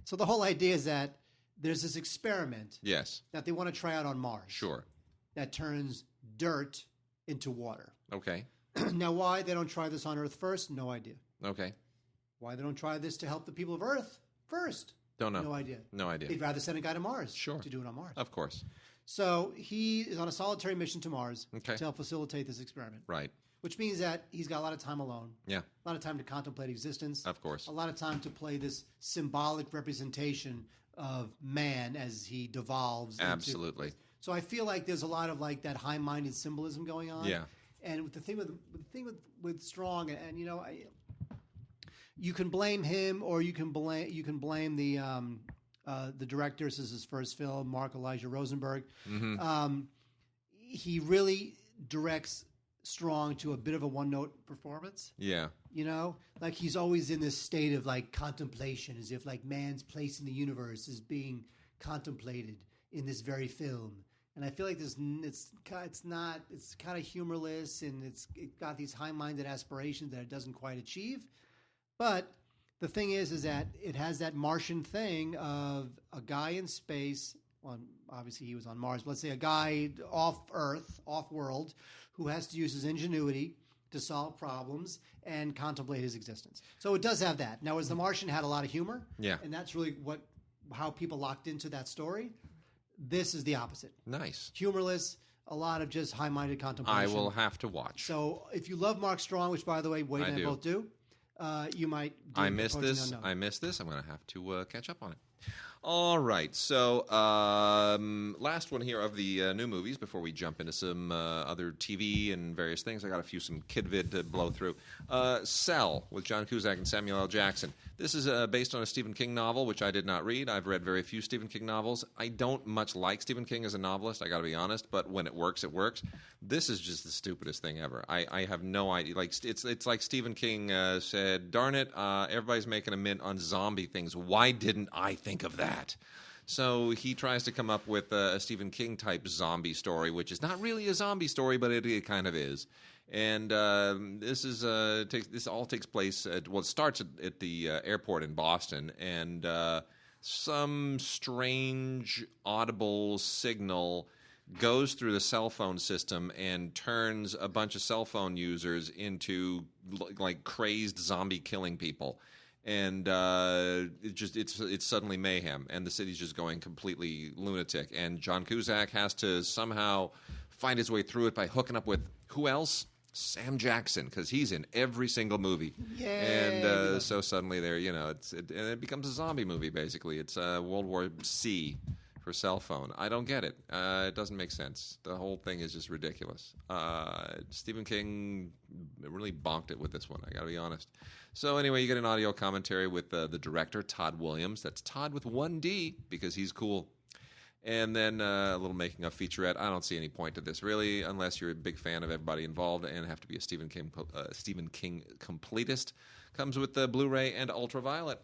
So the whole idea is that there's this experiment that they want to try out on Mars. Sure. That turns dirt into water. Okay. Now, why they don't try this on Earth first? No idea. Okay. Why they don't try this to help the people of Earth first? Don't know. No idea. No idea. They'd rather send a guy to Mars. Sure. To do it on Mars. Of course. So he is on a solitary mission to Mars to help facilitate this experiment. Right. Which means that he's got a lot of time alone. Yeah. A lot of time to contemplate existence. Of course. A lot of time to play this symbolic representation of man as he devolves. Absolutely. So I feel like there's a lot of like that high-minded symbolism going on. Yeah. And with the thing with Strong, and you can blame him or you can blame the director. This is his first film, Mark Elijah Rosenberg. Mm-hmm. He really directs Strong to a bit of a one-note performance. Yeah. Like he's always in this state of like contemplation, as if like man's place in the universe is being contemplated in this very film. And I feel like it's kind of humorless, and it got these high-minded aspirations that it doesn't quite achieve. But the thing is that it has that Martian thing of a guy in space. Well, obviously he was on Mars. But let's say a guy off Earth, off-world, who has to use his ingenuity to solve problems and contemplate his existence. So it does have that. Now, as The Martian had a lot of humor, and that's really how people locked into that story. This is the opposite. Nice. Humorless, a lot of just high-minded contemplation. I will have to watch. So if you love Mark Strong, which, by the way, Wade and I both do, you might... I missed this. I'm going to have to catch up on it. All right. So last one here of the new movies before we jump into some other TV and various things. I got some kid vid to blow through. Cell with John Cusack and Samuel L. Jackson. This is based on a Stephen King novel, which I did not read. I've read very few Stephen King novels. I don't much like Stephen King as a novelist, I got to be honest, but when it works, it works. This is just the stupidest thing ever. I have no idea. Like it's like Stephen King said, darn it, everybody's making a mint on zombie things. Why didn't I think of that? So he tries to come up with a Stephen King type zombie story, which is not really a zombie story, but it kind of is. And this all takes place it starts at the airport in Boston, and some strange audible signal goes through the cell phone system and turns a bunch of cell phone users into like crazed zombie killing people. And it's suddenly mayhem, and the city's just going completely lunatic. And John Cusack has to somehow find his way through it by hooking up with who else? Sam Jackson, because he's in every single movie. Yay. And so suddenly there, it becomes a zombie movie basically. It's World War C for cell phone. I don't get it. It doesn't make sense. The whole thing is just ridiculous. Stephen King really bonked it with this one, I got to be honest. So anyway, you get an audio commentary with the director, Todd Williams. That's Todd with one D because he's cool. And then a little making-of featurette. I don't see any point to this, really, unless you're a big fan of everybody involved and have to be a Stephen King completist. Comes with the Blu-ray and Ultraviolet.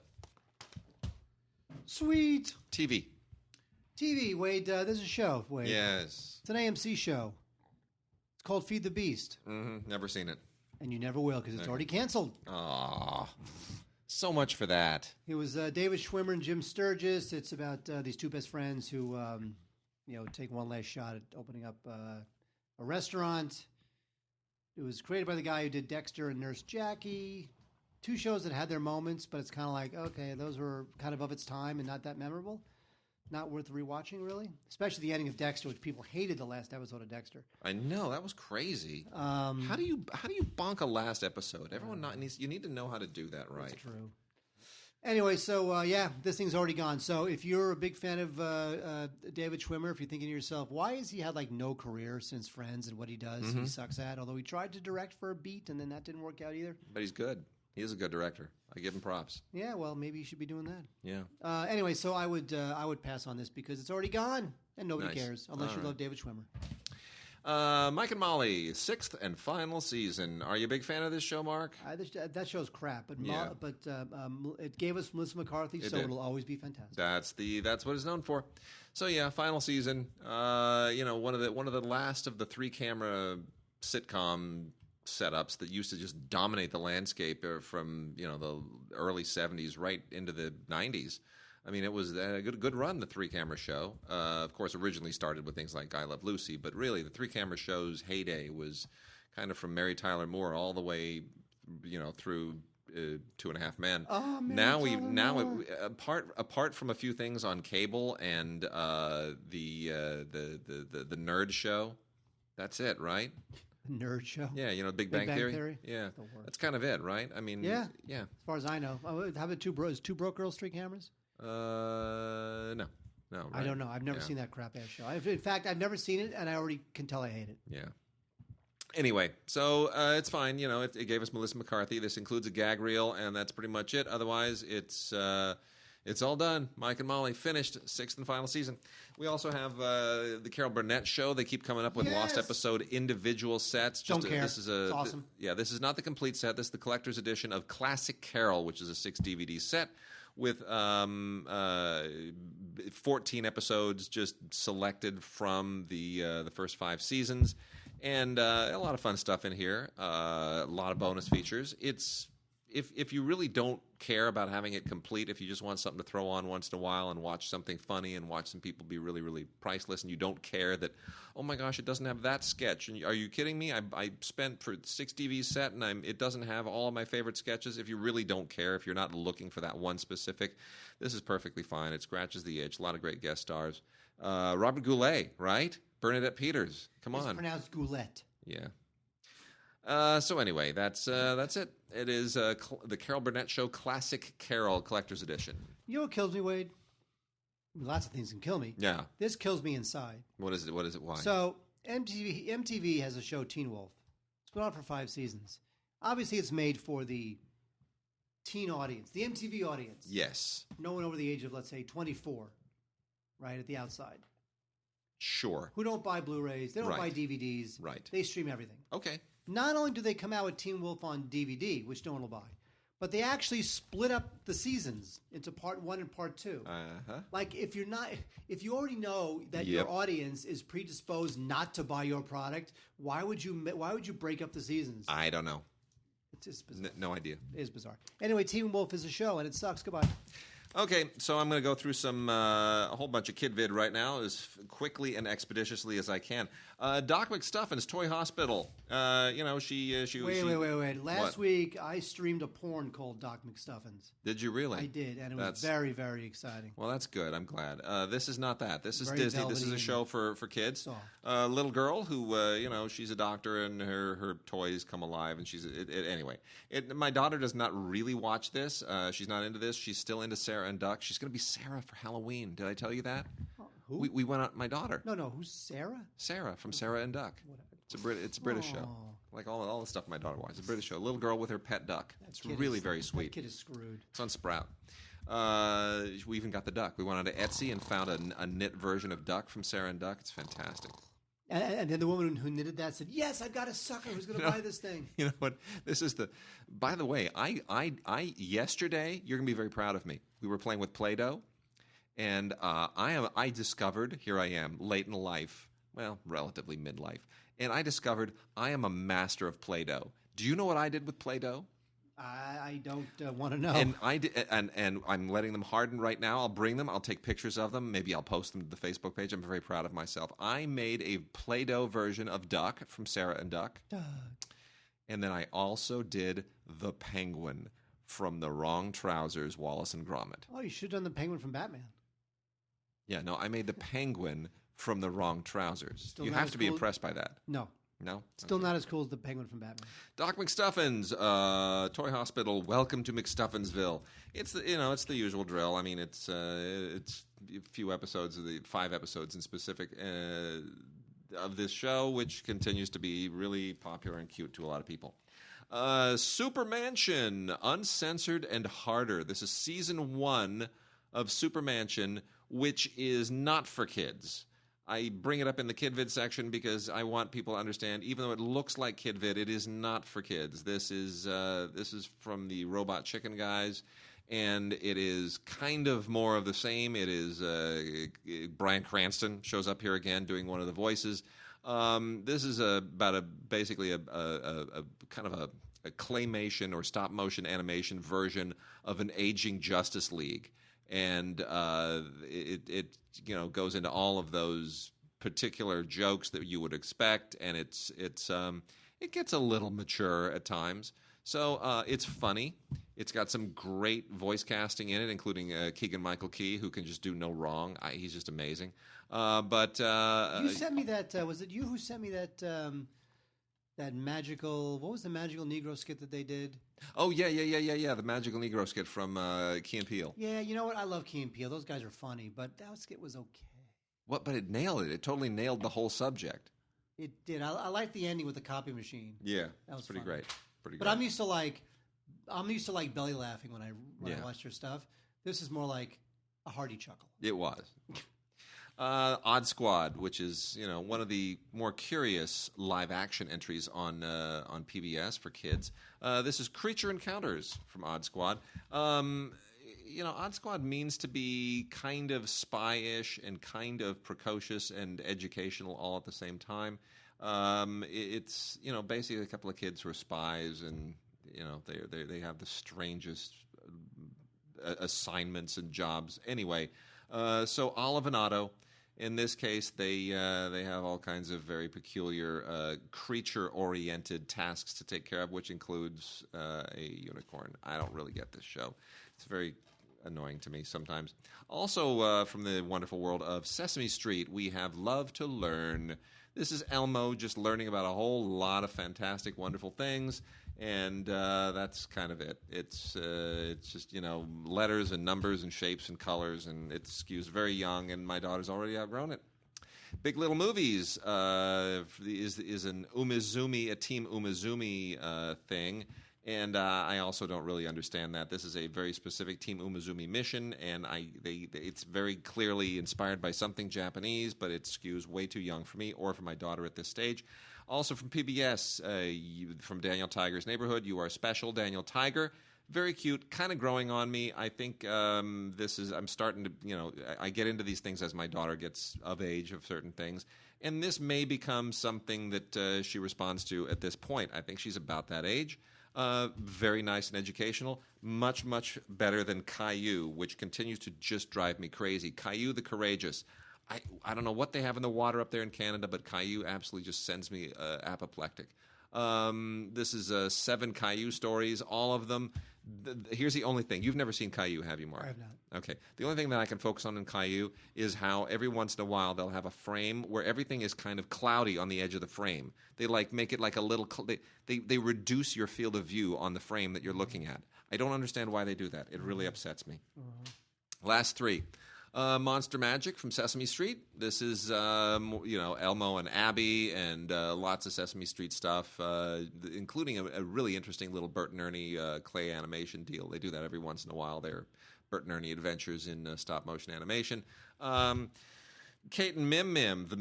Sweet. TV, Wade, there's a show, Wade. Yes. It's an AMC show. It's called Feed the Beast. Mm-hmm. Never seen it. And you never will, because it's already canceled. Aw. So much for that. It was David Schwimmer and Jim Sturgis. It's about these two best friends who, take one last shot at opening up a restaurant. It was created by the guy who did Dexter and Nurse Jackie. Two shows that had their moments, but it's kind of like, okay, those were kind of its time and not that memorable. Not worth rewatching, really. Especially the ending of Dexter, which people hated the last episode of Dexter. I know, that was crazy. How do you bonk a last episode? You need to know how to do that right. That's true. Anyway, so this thing's already gone. So if you're a big fan of David Schwimmer, if you're thinking to yourself, why has he had no career since Friends and what he does, he sucks at. Although he tried to direct for a beat, and then that didn't work out either. But he's good. He is a good director. I give him props. Yeah, well, maybe you should be doing that. Yeah. Anyway, so I would pass on this because it's already gone, and nobody cares unless you love David Schwimmer. Mike and Molly, 6th and final season. Are you a big fan of this show, Mark? That show's crap, but it gave us Melissa McCarthy, it'll always be fantastic. That's what it's known for. So yeah, final season. One of the last of the 3-camera sitcom setups that used to just dominate the landscape from the early 70s right into the 90s. I mean, it was a good run, the 3-camera show. Of course, originally started with things like I Love Lucy, but really the 3-camera show's heyday was kind of from Mary Tyler Moore all the way, through 2.5 Men. Oh, apart from a few things on cable and the Nerd Show, that's it, right? Nerd Show. Yeah, Big Bang Theory. Yeah, that's kind of it, right? I mean, yeah. As far as I know, how about Two Broke Girls, 3 cameras? No. Right? I don't know. I've never seen that crap ass show. In fact, I've never seen it, and I already can tell I hate it. Yeah. Anyway, so it's fine. It gave us Melissa McCarthy. This includes a gag reel, and that's pretty much it. Otherwise, it's all done. Mike and Molly finished 6th and final season. We also have the Carol Burnett show. They keep coming up with lost episode individual sets. Don't care. This is it's awesome. This is not the complete set. This is the collector's edition of Classic Carol, which is a 6 DVD set with 14 episodes just selected from the first 5 seasons. And a lot of fun stuff in here. A lot of bonus features. It's if you really don't care about having it complete, if you just want something to throw on once in a while and watch something funny and watch some people be really, really priceless, and you don't care that, oh my gosh, it doesn't have that sketch. And are you kidding me? I spent for 6 DVDs set and it doesn't have all of my favorite sketches. If you really don't care, if you're not looking for that one specific, this is perfectly fine. It scratches the itch. A lot of great guest stars. Robert Goulet, right? Bernadette Peters. Come It's on. pronounced Goulette. Yeah. So anyway, that's it. It is the Carol Burnett Show Classic Carol Collector's Edition. You know what kills me, Wade? Lots of things can kill me. Yeah. This kills me inside. What is it? What is it? Why? So MTV has a show, Teen Wolf. It's been on for 5 seasons. Obviously, it's made for the teen audience, the MTV audience. Yes. No one over the age of, let's say, 24, right, at the outside. Sure. Who don't buy Blu-rays. They don't Right. buy DVDs. Right. They stream everything. Okay. Not only do they come out with Teen Wolf on DVD, which no one will buy, but they actually split up the seasons into part 1 and part 2. Uh-huh. Like if you already know that your audience is predisposed not to buy your product, why would you break up the seasons? I don't know. It's just bizarre. No idea. It is bizarre. Anyway, Teen Wolf is a show and it sucks. Goodbye. Okay, so I'm going to go through a whole bunch of kid vid right now as quickly and expeditiously as I can. Doc McStuffins, Toy Hospital. She Wait. Last What? week, I streamed a porn called Doc McStuffins. Did you really? I did, and it was very, very exciting. Well, that's good. I'm glad. This is not that. This is Very Disney. This is a velvety show for kids. soft. A little girl who, she's a doctor and her toys come alive. And anyway. My daughter does not really watch this. She's not into this. She's still into Sarah and Duck. She's going to be Sarah for Halloween. Did I tell you that? Who? We went out. My daughter. No. Who's Sarah? Sarah from Sarah and Duck. It's a British show. Like all the stuff my daughter watches. It's a British show. A little girl with her pet duck. It's really very sweet. That kid is screwed. It's on Sprout. We even got the duck. We went onto Etsy and found a knit version of Duck from Sarah and Duck. It's fantastic. And then the woman who knitted that said, "Yes, I've got a sucker who's going to buy this thing." You know what? This is By the way, I yesterday, you're going to be very proud of me. We were playing with Play-Doh, and I discovered, here I am, late in life, well, relatively midlife, and I discovered I am a master of Play-Doh. Do you know what I did with Play-Doh? I don't want to know. And and I'm letting them harden right now. I'll bring them. I'll take pictures of them. Maybe I'll post them to the Facebook page. I'm very proud of myself. I made a Play-Doh version of Duck from Sarah and Duck. And then I also did the Penguin from The Wrong Trousers, Wallace and Gromit. Oh, you should have done the Penguin from Batman. Yeah, no, I made the Penguin from The Wrong Trousers. Still You not have as to be cool- impressed by that. No. No? Still not as cool as the Penguin from Batman. Doc McStuffins, Toy Hospital. Welcome to McStuffinsville. It's the usual drill. I mean, it's a few episodes of 5 episodes in specific of this show, which continues to be really popular and cute to a lot of people. Supermansion, Uncensored and Harder. This is season 1 of Supermansion, which is not for kids. I bring it up in the Kid Vid section because I want people to understand, even though it looks like Kid Vid, it is not for kids. This is from the Robot Chicken guys, and it is kind of more of the same. It is Bryan Cranston shows up here again doing one of the voices. This is about basically a kind of a claymation or stop motion animation version of an aging Justice League. And it goes into all of those particular jokes that you would expect, and it gets a little mature at times. So it's funny. It's got some great voice casting in it, including Keegan-Michael Key, who can just do no wrong. He's just amazing. You sent me that. Was it you who sent me that? That magical. What was the magical Negro skit that they did? Oh yeah. The magical Negro skit from Key and Peele. Yeah, you know what? I love Key and Peele. Those guys are funny, but that skit was okay. What? But it nailed it. It totally nailed the whole subject. It did. I like the ending with the copy machine. Yeah, that was pretty funny. great. Pretty But great. I'm used to like belly laughing when I watch your stuff. This is more like a hearty chuckle. It was. Odd Squad, which is one of the more curious live action entries on PBS for kids. This is Creature Encounters from Odd Squad. Odd Squad means to be kind of spy-ish and kind of precocious and educational all at the same time. It's basically a couple of kids who are spies, and they have the strangest assignments and jobs. Anyway, so Olive and Otto. In this case, they have all kinds of very peculiar creature-oriented tasks to take care of, which includes a unicorn. I don't really get this show. It's very annoying to me sometimes. Also, from the wonderful world of Sesame Street, we have Love to Learn. This is Elmo just learning about a whole lot of fantastic, wonderful things, and that's kind of it. It's just, letters and numbers and shapes and colors, and it skews very young, and my daughter's already outgrown it. Big Little Movies is an Umizoomi, a Team Umizoomi thing. And I also don't really understand that. This is a very specific Team Umizoomi mission, and it's very clearly inspired by something Japanese, but it skews way too young for me or for my daughter at this stage. Also from PBS, from Daniel Tiger's Neighborhood, You Are Special, Daniel Tiger. Very cute, kind of growing on me. I think I'm starting to, I get into these things as my daughter gets of age of certain things. And this may become something that she responds to at this point. I think she's about that age. Very nice and educational. Much, much better than Caillou, which continues to just drive me crazy. Caillou the Courageous. I don't know what they have in the water up there in Canada, but Caillou absolutely just sends me apoplectic. This is 7 Caillou stories, all of them. Here's the only thing. You've never seen Caillou, have you, Mark? I have not. Okay. The only thing that I can focus on in Caillou is how every once in a while they'll have a frame where everything is kind of cloudy on the edge of the frame. They make it like a little... They reduce your field of view on the frame that you're looking at. I don't understand why they do that. It really upsets me. Last 3. Monster Magic from Sesame Street. This is, Elmo and Abby and lots of Sesame Street stuff, including a really interesting little Bert and Ernie clay animation deal. They do that every once in a while. They're Bert and Ernie adventures in stop-motion animation. Kate and Mim-Mim, the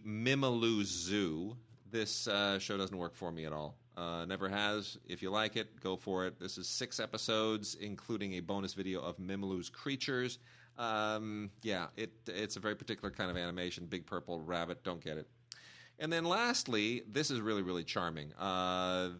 Mimiloo Zoo. This show doesn't work for me at all. Never has. If you like it, go for it. This is 6 episodes, including a bonus video of Mimiloo's creatures. It's a very particular kind of animation. Big purple rabbit. Don't get it. And then lastly, this is really, really charming.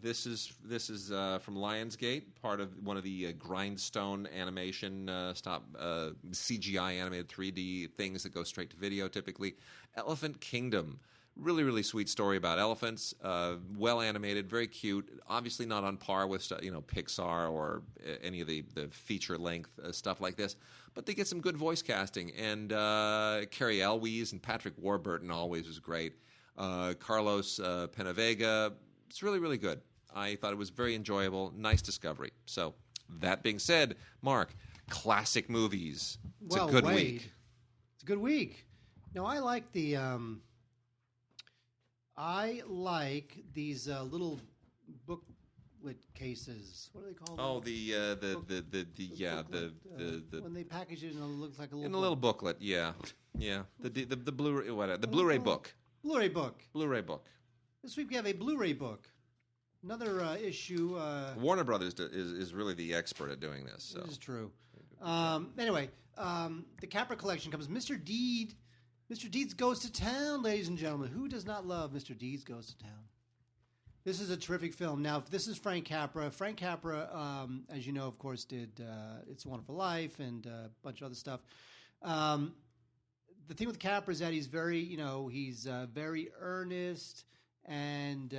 This is from Lionsgate, part of one of the Grindstone animation CGI animated 3D things that go straight to video typically. Elephant Kingdom. Really, really sweet story about elephants. Well animated, very cute. Obviously not on par with Pixar or any of the feature length stuff like this, but they get some good voice casting. And Carrie Elwes and Patrick Warburton always was great. Carlos Penavega. It's really, really good. I thought it was very enjoyable. Nice discovery. So that being said, Mark, classic movies. It's a good week. It's a good week. Now I like the. I like these little booklet cases. What are they called? Oh, the when they package it and it looks like a little. In a little booklet, yeah. The Blu-ray, whatever. The Blu-ray book. Blu-ray book. Blu-ray book. This week we have a Blu-ray book. Another issue. Warner Brothers is really the expert at doing this. So. This is true. Anyway, the Capra collection comes. Mr. Deeds Goes to Town, ladies and gentlemen. Who does not love Mr. Deeds Goes to Town? This is a terrific film. Now, this is Frank Capra. Frank Capra, as you know, of course, did It's a Wonderful Life and a bunch of other stuff. The thing with Capra is that he's very, he's very earnest, and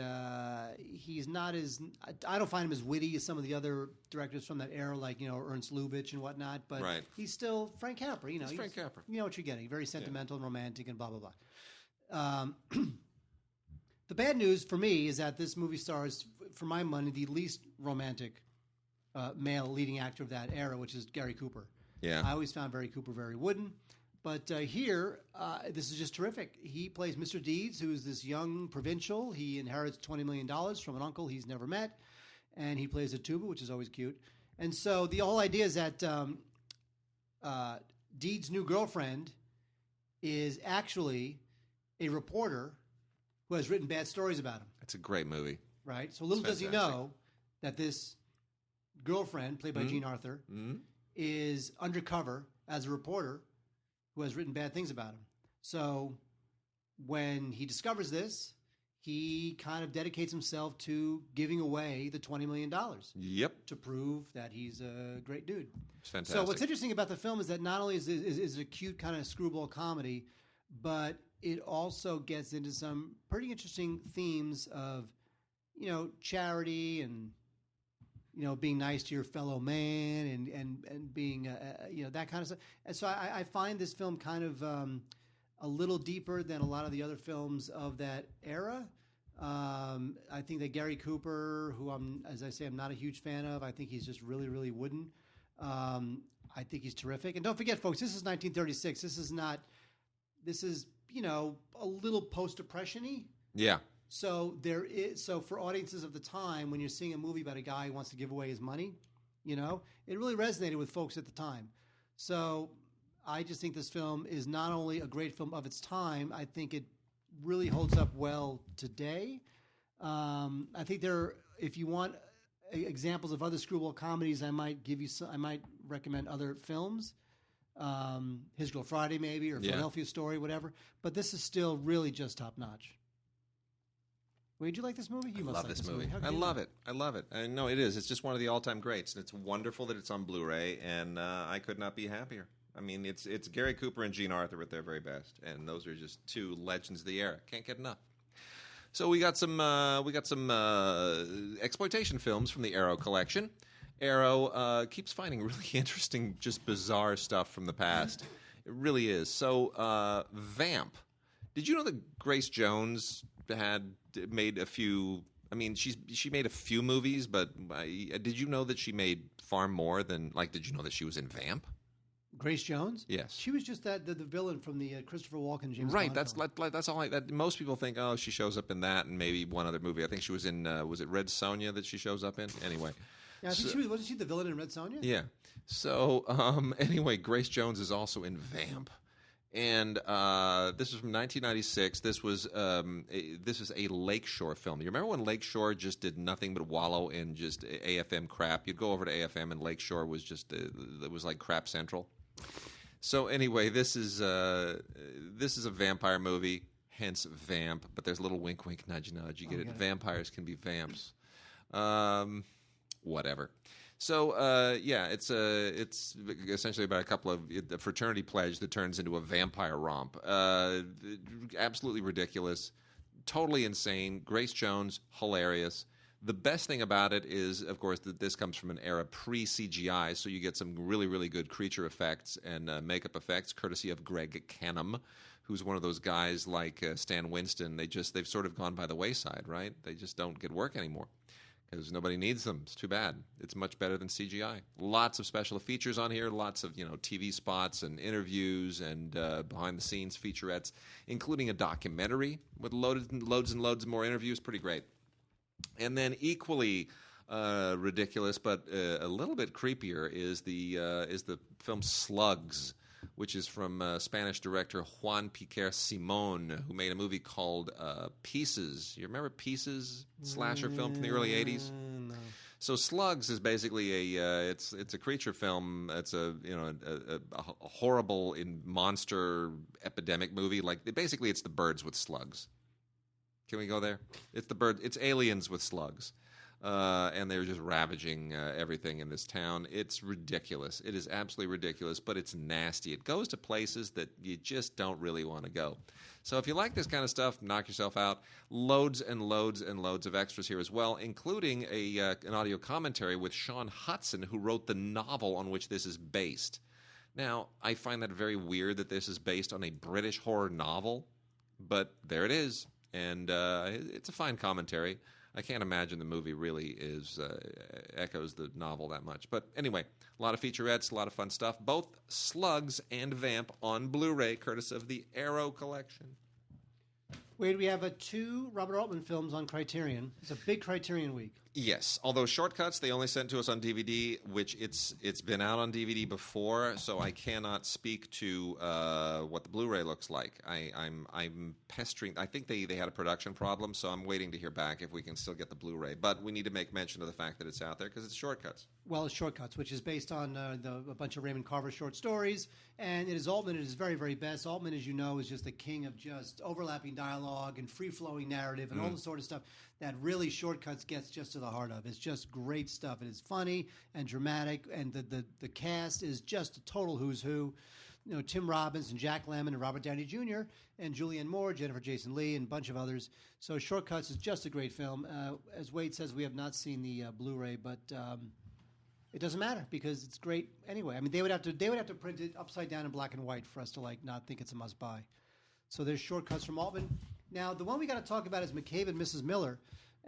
he's not as, I don't find him as witty as some of the other directors from that era, like, Ernst Lubitsch and whatnot, but right. He's still Frank Capra, He's Frank Capra. You know what you're getting, very sentimental and romantic and blah, blah, blah. The bad news for me is that this movie stars, for my money, the least romantic male leading actor of that era, which is Gary Cooper. Yeah. I always found Gary Cooper very wooden. But here, this is just terrific. He plays Mr. Deeds, who is this young provincial. He inherits $20 million from an uncle he's never met. And he plays a tuba, which is always cute. And so the whole idea is that Deeds' new girlfriend is actually a reporter who has written bad stories about him. It's a great movie. Right? So little does he know that this girlfriend, played by Jean Arthur, is undercover as a reporter who has written bad things about him. So when he discovers this, he kind of dedicates himself to giving away the $20 million. Yep. To prove that he's a great dude. It's fantastic. So what's interesting about the film is that not only is it a cute kind of screwball comedy, but it also gets into some pretty interesting themes of, charity and, being nice to your fellow man and being, that kind of stuff. And so I find this film kind of a little deeper than a lot of the other films of that era. I think that Gary Cooper, who I'm not a huge fan of, I think he's just really, really wooden. I think he's terrific. And don't forget, folks, this is 1936. This is, a little post-depression-y. Yeah. So for audiences of the time, when you're seeing a movie about a guy who wants to give away his money, it really resonated with folks at the time. So I just think this film is not only a great film of its time, I think it really holds up well today. I think if you want examples of other screwball comedies, I might recommend other films. His Girl Friday, maybe, or Philadelphia Story, whatever. But this is still really just top notch. Wade, did you like this movie? You must love like this movie. I love it. I love it. And no, it is. It's just one of the all-time greats, and it's wonderful that it's on Blu-ray. And I could not be happier. I mean, it's Gary Cooper and Gene Arthur at their very best, and those are just two legends of the era. Can't get enough. So we got some exploitation films from the Arrow collection. Arrow keeps finding really interesting, just bizarre stuff from the past. It really is. So Vamp. Did you know that Grace Jones had made a few? I mean, she made a few movies, but did you know that she made far more than Did you know that she was in Vamp? Grace Jones? Yes. She was just the villain from the Christopher Walken James Bond film. That's all. That most people think, oh, she shows up in that and maybe one other movie. I think she was in. Was it Red Sonja that she shows up in? Anyway. Yeah, I think wasn't she the villain in Red Sonja? Yeah. So anyway, Grace Jones is also in Vamp. And this was from 1996. This was a Lakeshore film. You remember when Lakeshore just did nothing but wallow in just AFM crap? You'd go over to AFM and Lakeshore was just it was like crap central. So anyway, this is a vampire movie, hence Vamp. But there's a little wink, wink, nudge, nudge. You get it? Vampires can be vamps. Whatever. So it's essentially about a couple of a fraternity pledge that turns into a vampire romp. Absolutely ridiculous, totally insane. Grace Jones, hilarious. The best thing about it is, of course, that this comes from an era pre-CGI, so you get some really, really good creature effects and makeup effects, courtesy of Greg Canham, who's one of those guys like Stan Winston. They've sort of gone by the wayside, right? They just don't get work anymore. Because nobody needs them. It's too bad. It's much better than CGI. Lots of special features on here. Lots of TV spots and interviews and behind-the-scenes featurettes, including a documentary with loads and loads more interviews. Pretty great. And then equally ridiculous, but a little bit creepier, is the film Slugs, which is from Spanish director Juan Piquer Simon, who made a movie called Pieces. You remember Pieces? Slasher film from the early 80s? No. So Slugs is basically it's a creature film. It's a horrible monster epidemic movie. Basically it's the birds with slugs. Can we go there? It's aliens with slugs. And they're just ravaging everything in this town. It's ridiculous. It is absolutely ridiculous, but it's nasty. It goes to places that you just don't really want to go. So if you like this kind of stuff, knock yourself out. Loads and loads and loads of extras here as well, including an audio commentary with Sean Hudson, who wrote the novel on which this is based. Now, I find that very weird that this is based on a British horror novel, but there it is, and it's a fine commentary. I can't imagine the movie really echoes the novel that much. But anyway, a lot of featurettes, a lot of fun stuff. Both Slugs and Vamp on Blu-ray, courtesy of the Arrow collection. Wade, we have 2 Robert Altman films on Criterion. It's a big Criterion week. Yes, although Shortcuts they only sent to us on DVD, which it's been out on DVD before, so I cannot speak to what the Blu-ray looks like. I'm pestering. I think they had a production problem, so I'm waiting to hear back if we can still get the Blu-ray. But we need to make mention of the fact that it's out there because it's Shortcuts. Well, it's Shortcuts, which is based on a bunch of Raymond Carver short stories, and it is Altman at his very, very best. Altman, as you know, is just the king of just overlapping dialogue and free-flowing narrative and all the sort of stuff that really Shortcuts gets just to the heart of. It's just great stuff. It is funny and dramatic, and the cast is just a total who's who. Tim Robbins and Jack Lemmon and Robert Downey Jr. and Julianne Moore, Jennifer Jason Leigh, and a bunch of others. So Shortcuts is just a great film. As Wade says, we have not seen the Blu-ray, but it doesn't matter because it's great anyway. I mean, they would have to print it upside down in black and white for us to not think it's a must-buy. So there's Shortcuts from Altman. Now, the one we got to talk about is McCabe and Mrs. Miller.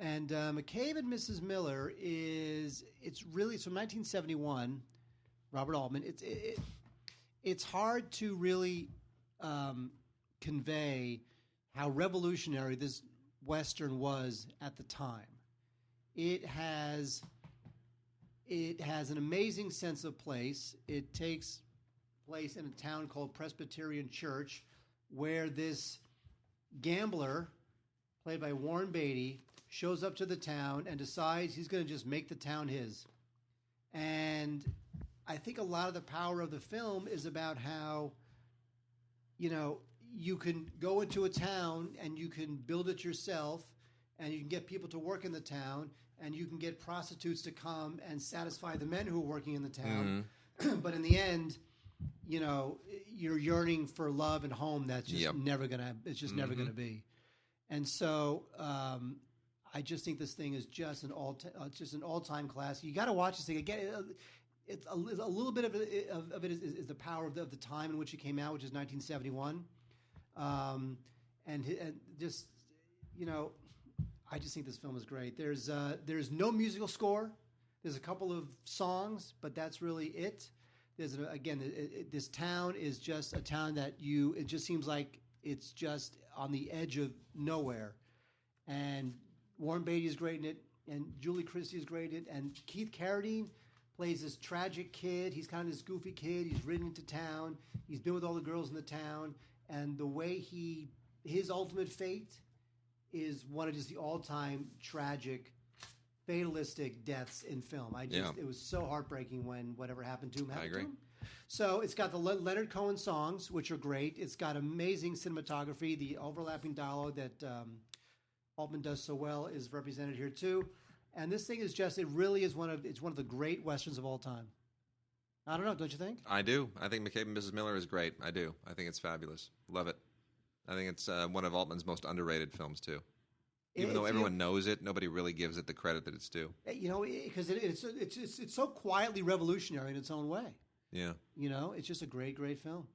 And McCabe and Mrs. Miller it's from 1971, Robert Altman. It's hard to really convey how revolutionary this Western was at the time. It has an amazing sense of place. It takes place in a town called Presbyterian Church, where this gambler, played by Warren Beatty, shows up to the town and decides he's going to just make the town his. And I think a lot of the power of the film is about how, you can go into a town and you can build it yourself and you can get people to work in the town and you can get prostitutes to come and satisfy the men who are working in the town. Mm-hmm. But in the end, you're yearning for love and home that's just never going to be. And so, I just think this thing is just an all-time classic. You got to watch this thing again. It's a little bit of it is the power of the time in which it came out, which is 1971, and just I just think this film is great. There's no musical score. There's a couple of songs, but that's really it. This town is just a town that it just seems like it's just on the edge of nowhere, and Warren Beatty is great in it, and Julie Christie is great in it, and Keith Carradine plays this tragic kid. He's kind of this goofy kid. He's ridden into town. He's been with all the girls in the town, and the way his ultimate fate is one of just the all-time tragic, fatalistic deaths in film. It was so heartbreaking when whatever happened to him happened to him. So it's got the Leonard Cohen songs, which are great. It's got amazing cinematography. The overlapping dialogue that Altman does so well is represented here too, and this thing is it really is one of the great westerns of all time. I don't know, don't you think? I do. I think McCabe and Mrs. Miller is great. I do. I think it's fabulous. Love it. I think it's one of Altman's most underrated films too. Even though everyone knows it, nobody really gives it the credit that it's due. Because it's so quietly revolutionary in its own way. Yeah. It's just a great, great film.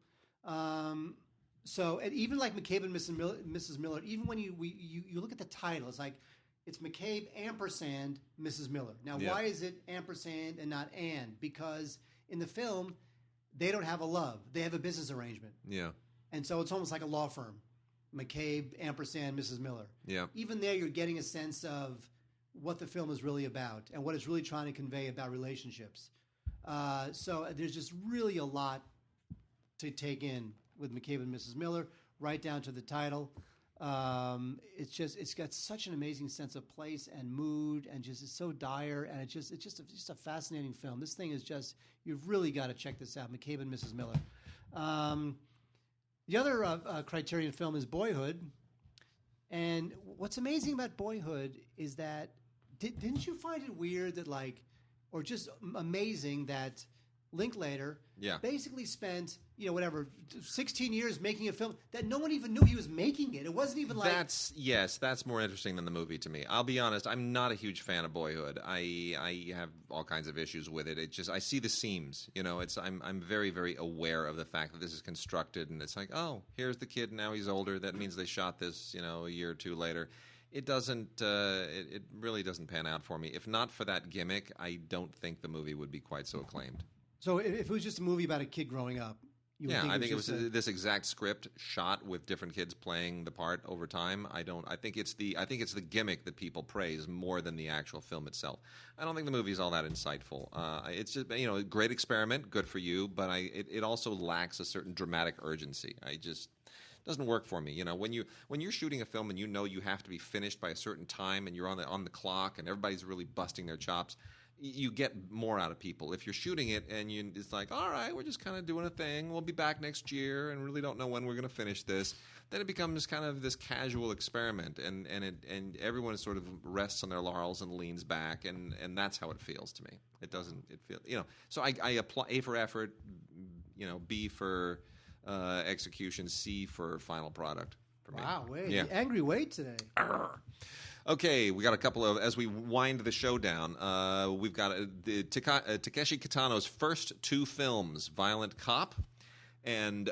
So, and even like McCabe and Mrs. Miller, even when you look at the title, it's McCabe ampersand Mrs. Miller. Now, why is it ampersand and not and? Because in the film, they don't have a love; they have a business arrangement. Yeah. And so it's almost like a law firm, McCabe ampersand Mrs. Miller. Yeah. Even there, you're getting a sense of what the film is really about and what it's really trying to convey about relationships. So there's just really a lot to take in with McCabe and Mrs. Miller, right down to the title. It's got such an amazing sense of place and mood, and just it's so dire, and it's just a fascinating film. This thing is you've really got to check this out, McCabe and Mrs. Miller. The other Criterion film is Boyhood, and what's amazing about Boyhood is that didn't you find it weird that or just amazing that Linklater basically spent 16 years making a film that no one even knew he was making it. It wasn't even that's more interesting than the movie to me. I'll be honest, I'm not a huge fan of Boyhood. I have all kinds of issues with it. It's just I see the seams. I'm very, very aware of the fact that this is constructed, and it's like, oh, here's the kid, now he's older. That means they shot this a year or two later. It doesn't. It really doesn't pan out for me. If not for that gimmick, I don't think the movie would be quite so acclaimed. So if it was just a movie about a kid growing up, I think it was this exact script shot with different kids playing the part over time. I think it's the gimmick that people praise more than the actual film itself. I don't think the movie is all that insightful. It's just a great experiment, good for you, but it also lacks a certain dramatic urgency. Doesn't work for me. When you're shooting a film and you have to be finished by a certain time and you're on the clock and everybody's really busting their chops, you get more out of people. If you're shooting it and it's like, all right, we're just kind of doing a thing. We'll be back next year and really don't know when we're going to finish this. Then it becomes kind of this casual experiment, and everyone sort of rests on their laurels and leans back, and that's how it feels to me. It doesn't. It feels So I apply A for effort, B for execution, C for final product. For me. Wow, Wade. Yeah. The angry Wade today. Arr. Okay, we got a couple of, as we wind the show down, we've got Takeshi Kitano's first two films, Violent Cop and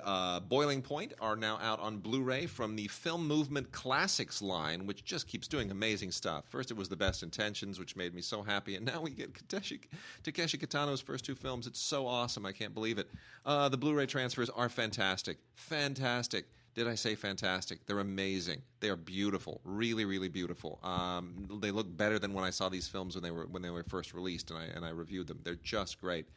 Boiling Point, are now out on Blu-ray from the Film Movement Classics line, which just keeps doing amazing stuff. First it was The Best Intentions, which made me so happy, and now we get Takeshi Kitano's first two films. It's so awesome, I can't believe it. The Blu-ray transfers are fantastic. Fantastic. Did I say fantastic? They're amazing. They are beautiful, really, really beautiful. They look better than when I saw these films when they were first released, and I reviewed them. They're just great.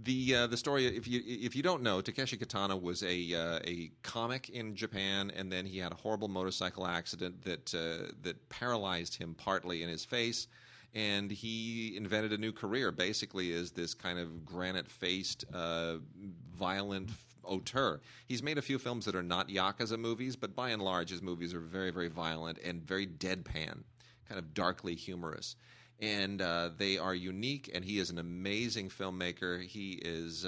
The story, if you don't know, Takeshi Kitano was a comic in Japan, and then he had a horrible motorcycle accident that paralyzed him partly in his face. And he invented a new career, basically, as this kind of granite-faced, violent auteur. He's made a few films that are not Yakuza movies, but by and large, his movies are very, very violent and very deadpan, kind of darkly humorous. And they are unique, and he is an amazing filmmaker. He is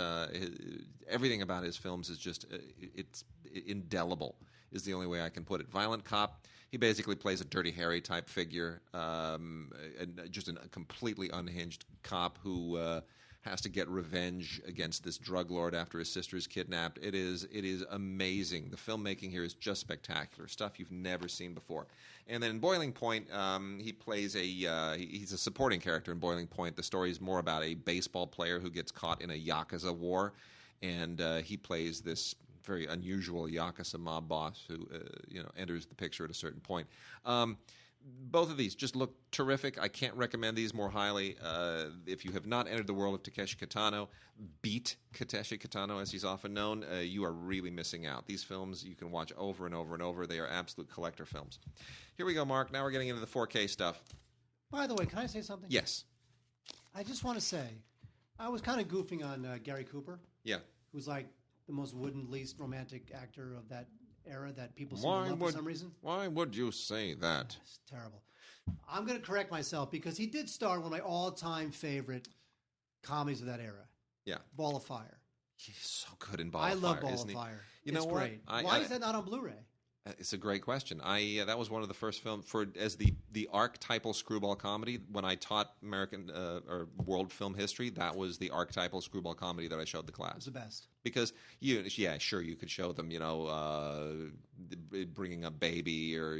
everything about his films is just it's indelible, is the only way I can put it. Violent Cop, he basically plays a Dirty Harry type figure, and just a completely unhinged cop who has to get revenge against this drug lord after his sister is kidnapped. It is amazing. The filmmaking here is just spectacular, stuff you've never seen before. And then in Boiling Point, he plays he's a supporting character in Boiling Point. The story is more about a baseball player who gets caught in a Yakuza war, and he plays this very unusual Yakuza mob boss who enters the picture at a certain point. Both of these just look terrific. I can't recommend these more highly. If you have not entered the world of Takeshi Kitano, beat Takeshi Kitano, as he's often known, you are really missing out. These films you can watch over and over and over. They are absolute collector films. Here we go, Mark. Now we're getting into the 4K stuff. By the way, can I say something? Yes. I just want to say, I was kind of goofing on Gary Cooper. Yeah. Who's like the most wooden, least romantic actor of that era that people seem to love for some reason. Why would you say that? It's terrible. I'm going to correct myself because he did star in one of my all-time favorite comedies of that era. Yeah. Ball of Fire. He's so good in Ball of Fire. I love Ball of Fire. You know what? Great. Why is that not on Blu-ray? It's a great question. That was one of the first films as the archetypal screwball comedy. When I taught American or world film history, that was the archetypal screwball comedy that I showed the class. It was the best. Because you could show them, bringing a baby or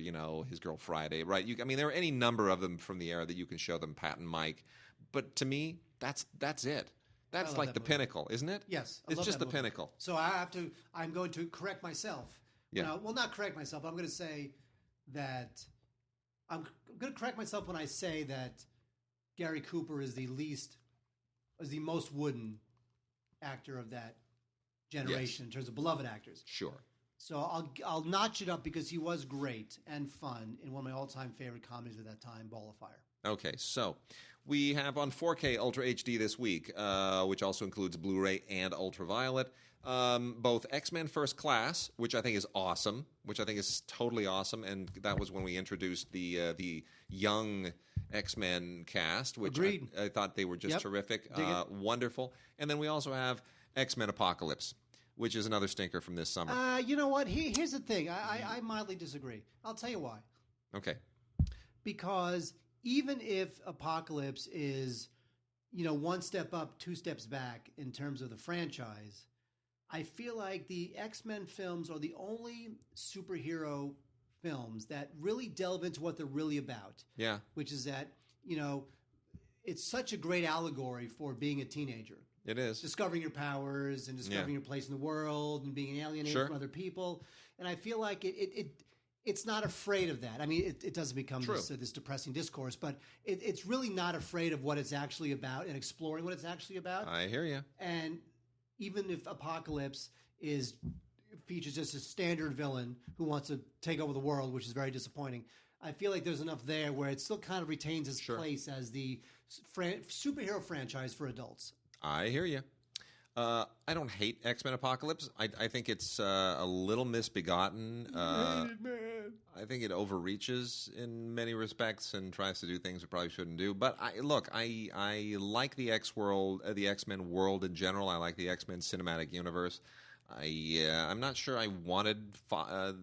His Girl Friday, right? There are any number of them from the era that you can show them. Pat and Mike, but to me, that's it. That's like the pinnacle, isn't it? Yes, it's just the pinnacle. So I'm going to correct myself. Yeah. Not correct myself. I'm going to say that I'm going to correct myself when I say that Gary Cooper is the most wooden actor of that generation in terms of beloved actors. Sure. So I'll notch it up because he was great and fun in one of my all-time favorite comedies of that time, Ball of Fire. Okay, so we have on 4K Ultra HD this week, which also includes Blu-ray and Ultraviolet, both X-Men First Class, which I think is awesome, which I think is totally awesome, and that was when we introduced the young X-Men cast, which I thought they were just terrific, wonderful. And then we also have X-Men Apocalypse, which is another stinker from this summer. You know what? Here's the thing. I mildly disagree. I'll tell you why. Okay. Because even if Apocalypse is, one step up, two steps back in terms of the franchise, I feel like the X-Men films are the only superhero films that really delve into what they're really about. Yeah. Which is that, it's such a great allegory for being a teenager. It is. Discovering your powers and discovering your place in the world and being alienated from other people. And I feel like it's not afraid of that. It doesn't become this depressing discourse, but it's really not afraid of what it's actually about and exploring what it's actually about. I hear you. And even if Apocalypse features just a standard villain who wants to take over the world, which is very disappointing, I feel like there's enough there where it still kind of retains its place as the superhero franchise for adults. I hear you. I don't hate X-Men Apocalypse. I think it's a little misbegotten. I think it overreaches in many respects and tries to do things it probably shouldn't do. But I like the X-Men world in general. I like the X-Men cinematic universe. I'm not sure I wanted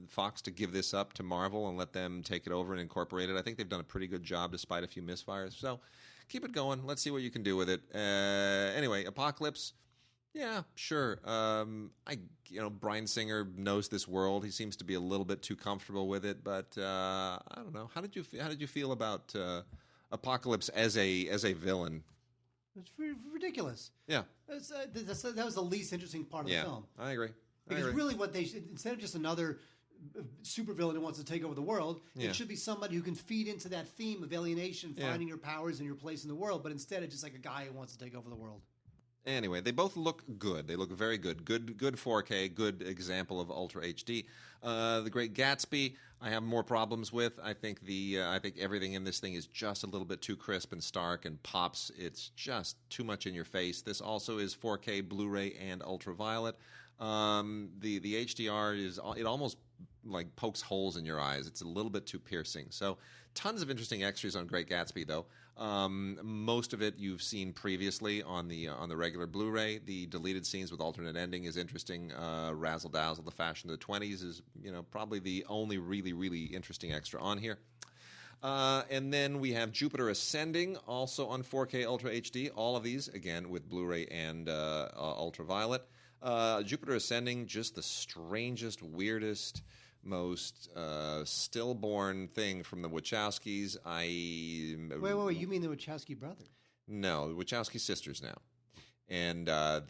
Fox to give this up to Marvel and let them take it over and incorporate it. I think they've done a pretty good job despite a few misfires. So keep it going. Let's see what you can do with it. Anyway, Apocalypse. Yeah, sure. Bryan Singer knows this world. He seems to be a little bit too comfortable with it, but I don't know. How did you feel about Apocalypse as a villain? It's ridiculous. Yeah, that was the least interesting part of the film. I agree. Because really, what they should, instead of just another supervillain who wants to take over the world, it should be somebody who can feed into that theme of alienation, finding your powers and your place in the world. But instead, it's just like a guy who wants to take over the world. Anyway, they both look good. They look very good. Good 4K, good example of Ultra HD. The Great Gatsby, I have more problems with. I think everything in this thing is just a little bit too crisp and stark and pops. It's just too much in your face. This also is 4K, Blu-ray, and ultraviolet. The HDR it almost like pokes holes in your eyes. It's a little bit too piercing. So tons of interesting extras on Great Gatsby, though. Most of it you've seen previously on the regular Blu-ray. The deleted scenes with alternate ending is interesting. Razzle Dazzle, the fashion of the 20s, is probably the only really, really interesting extra on here. And then we have Jupiter Ascending, also on 4K Ultra HD. All of these, again, with Blu-ray and ultraviolet. Jupiter Ascending, just the strangest, weirdest, most stillborn thing from the Wachowskis. Wait, you mean the Wachowski brothers? No, the Wachowski sisters now. And I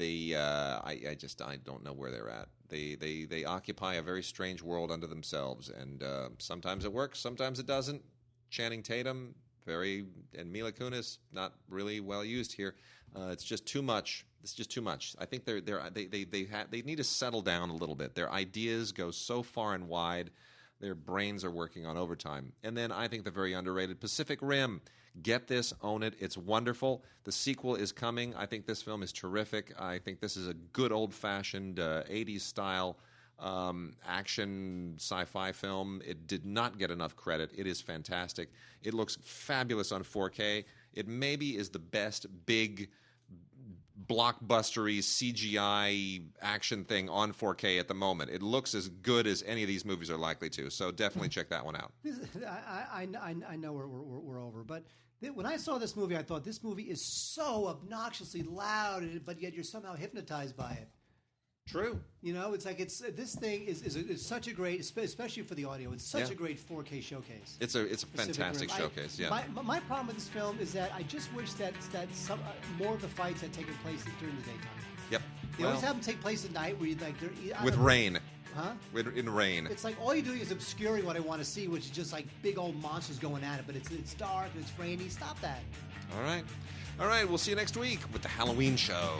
don't know where they're at. They occupy a very strange world unto themselves, and sometimes it works, sometimes it doesn't. Channing Tatum, and Mila Kunis, not really well used here. It's just too much. It's just too much. I think they need to settle down a little bit. Their ideas go so far and wide. Their brains are working on overtime. And then I think the very underrated Pacific Rim. Get this, own it. It's wonderful. The sequel is coming. I think this film is terrific. I think this is a good old-fashioned 80s style action sci-fi film. It did not get enough credit. It is fantastic. It looks fabulous on 4K. It maybe is the best big blockbustery CGI action thing on 4K at the moment. It looks as good as any of these movies are likely to. So definitely check that one out. I know we're over, but when I saw this movie, I thought this movie is so obnoxiously loud, but yet you're somehow hypnotized by it. True. It's like this thing is such a great, especially for the audio. It's such a great 4K showcase. It's a fantastic showcase. My problem with this film is that I just wish that some more of the fights had taken place during the daytime. Yep. They always have them take place at night, where they're with rain. Huh? In rain. It's like all you're doing is obscuring what I want to see, which is just like big old monsters going at it. But it's dark and it's rainy. Stop that. All right. We'll see you next week with the Halloween show.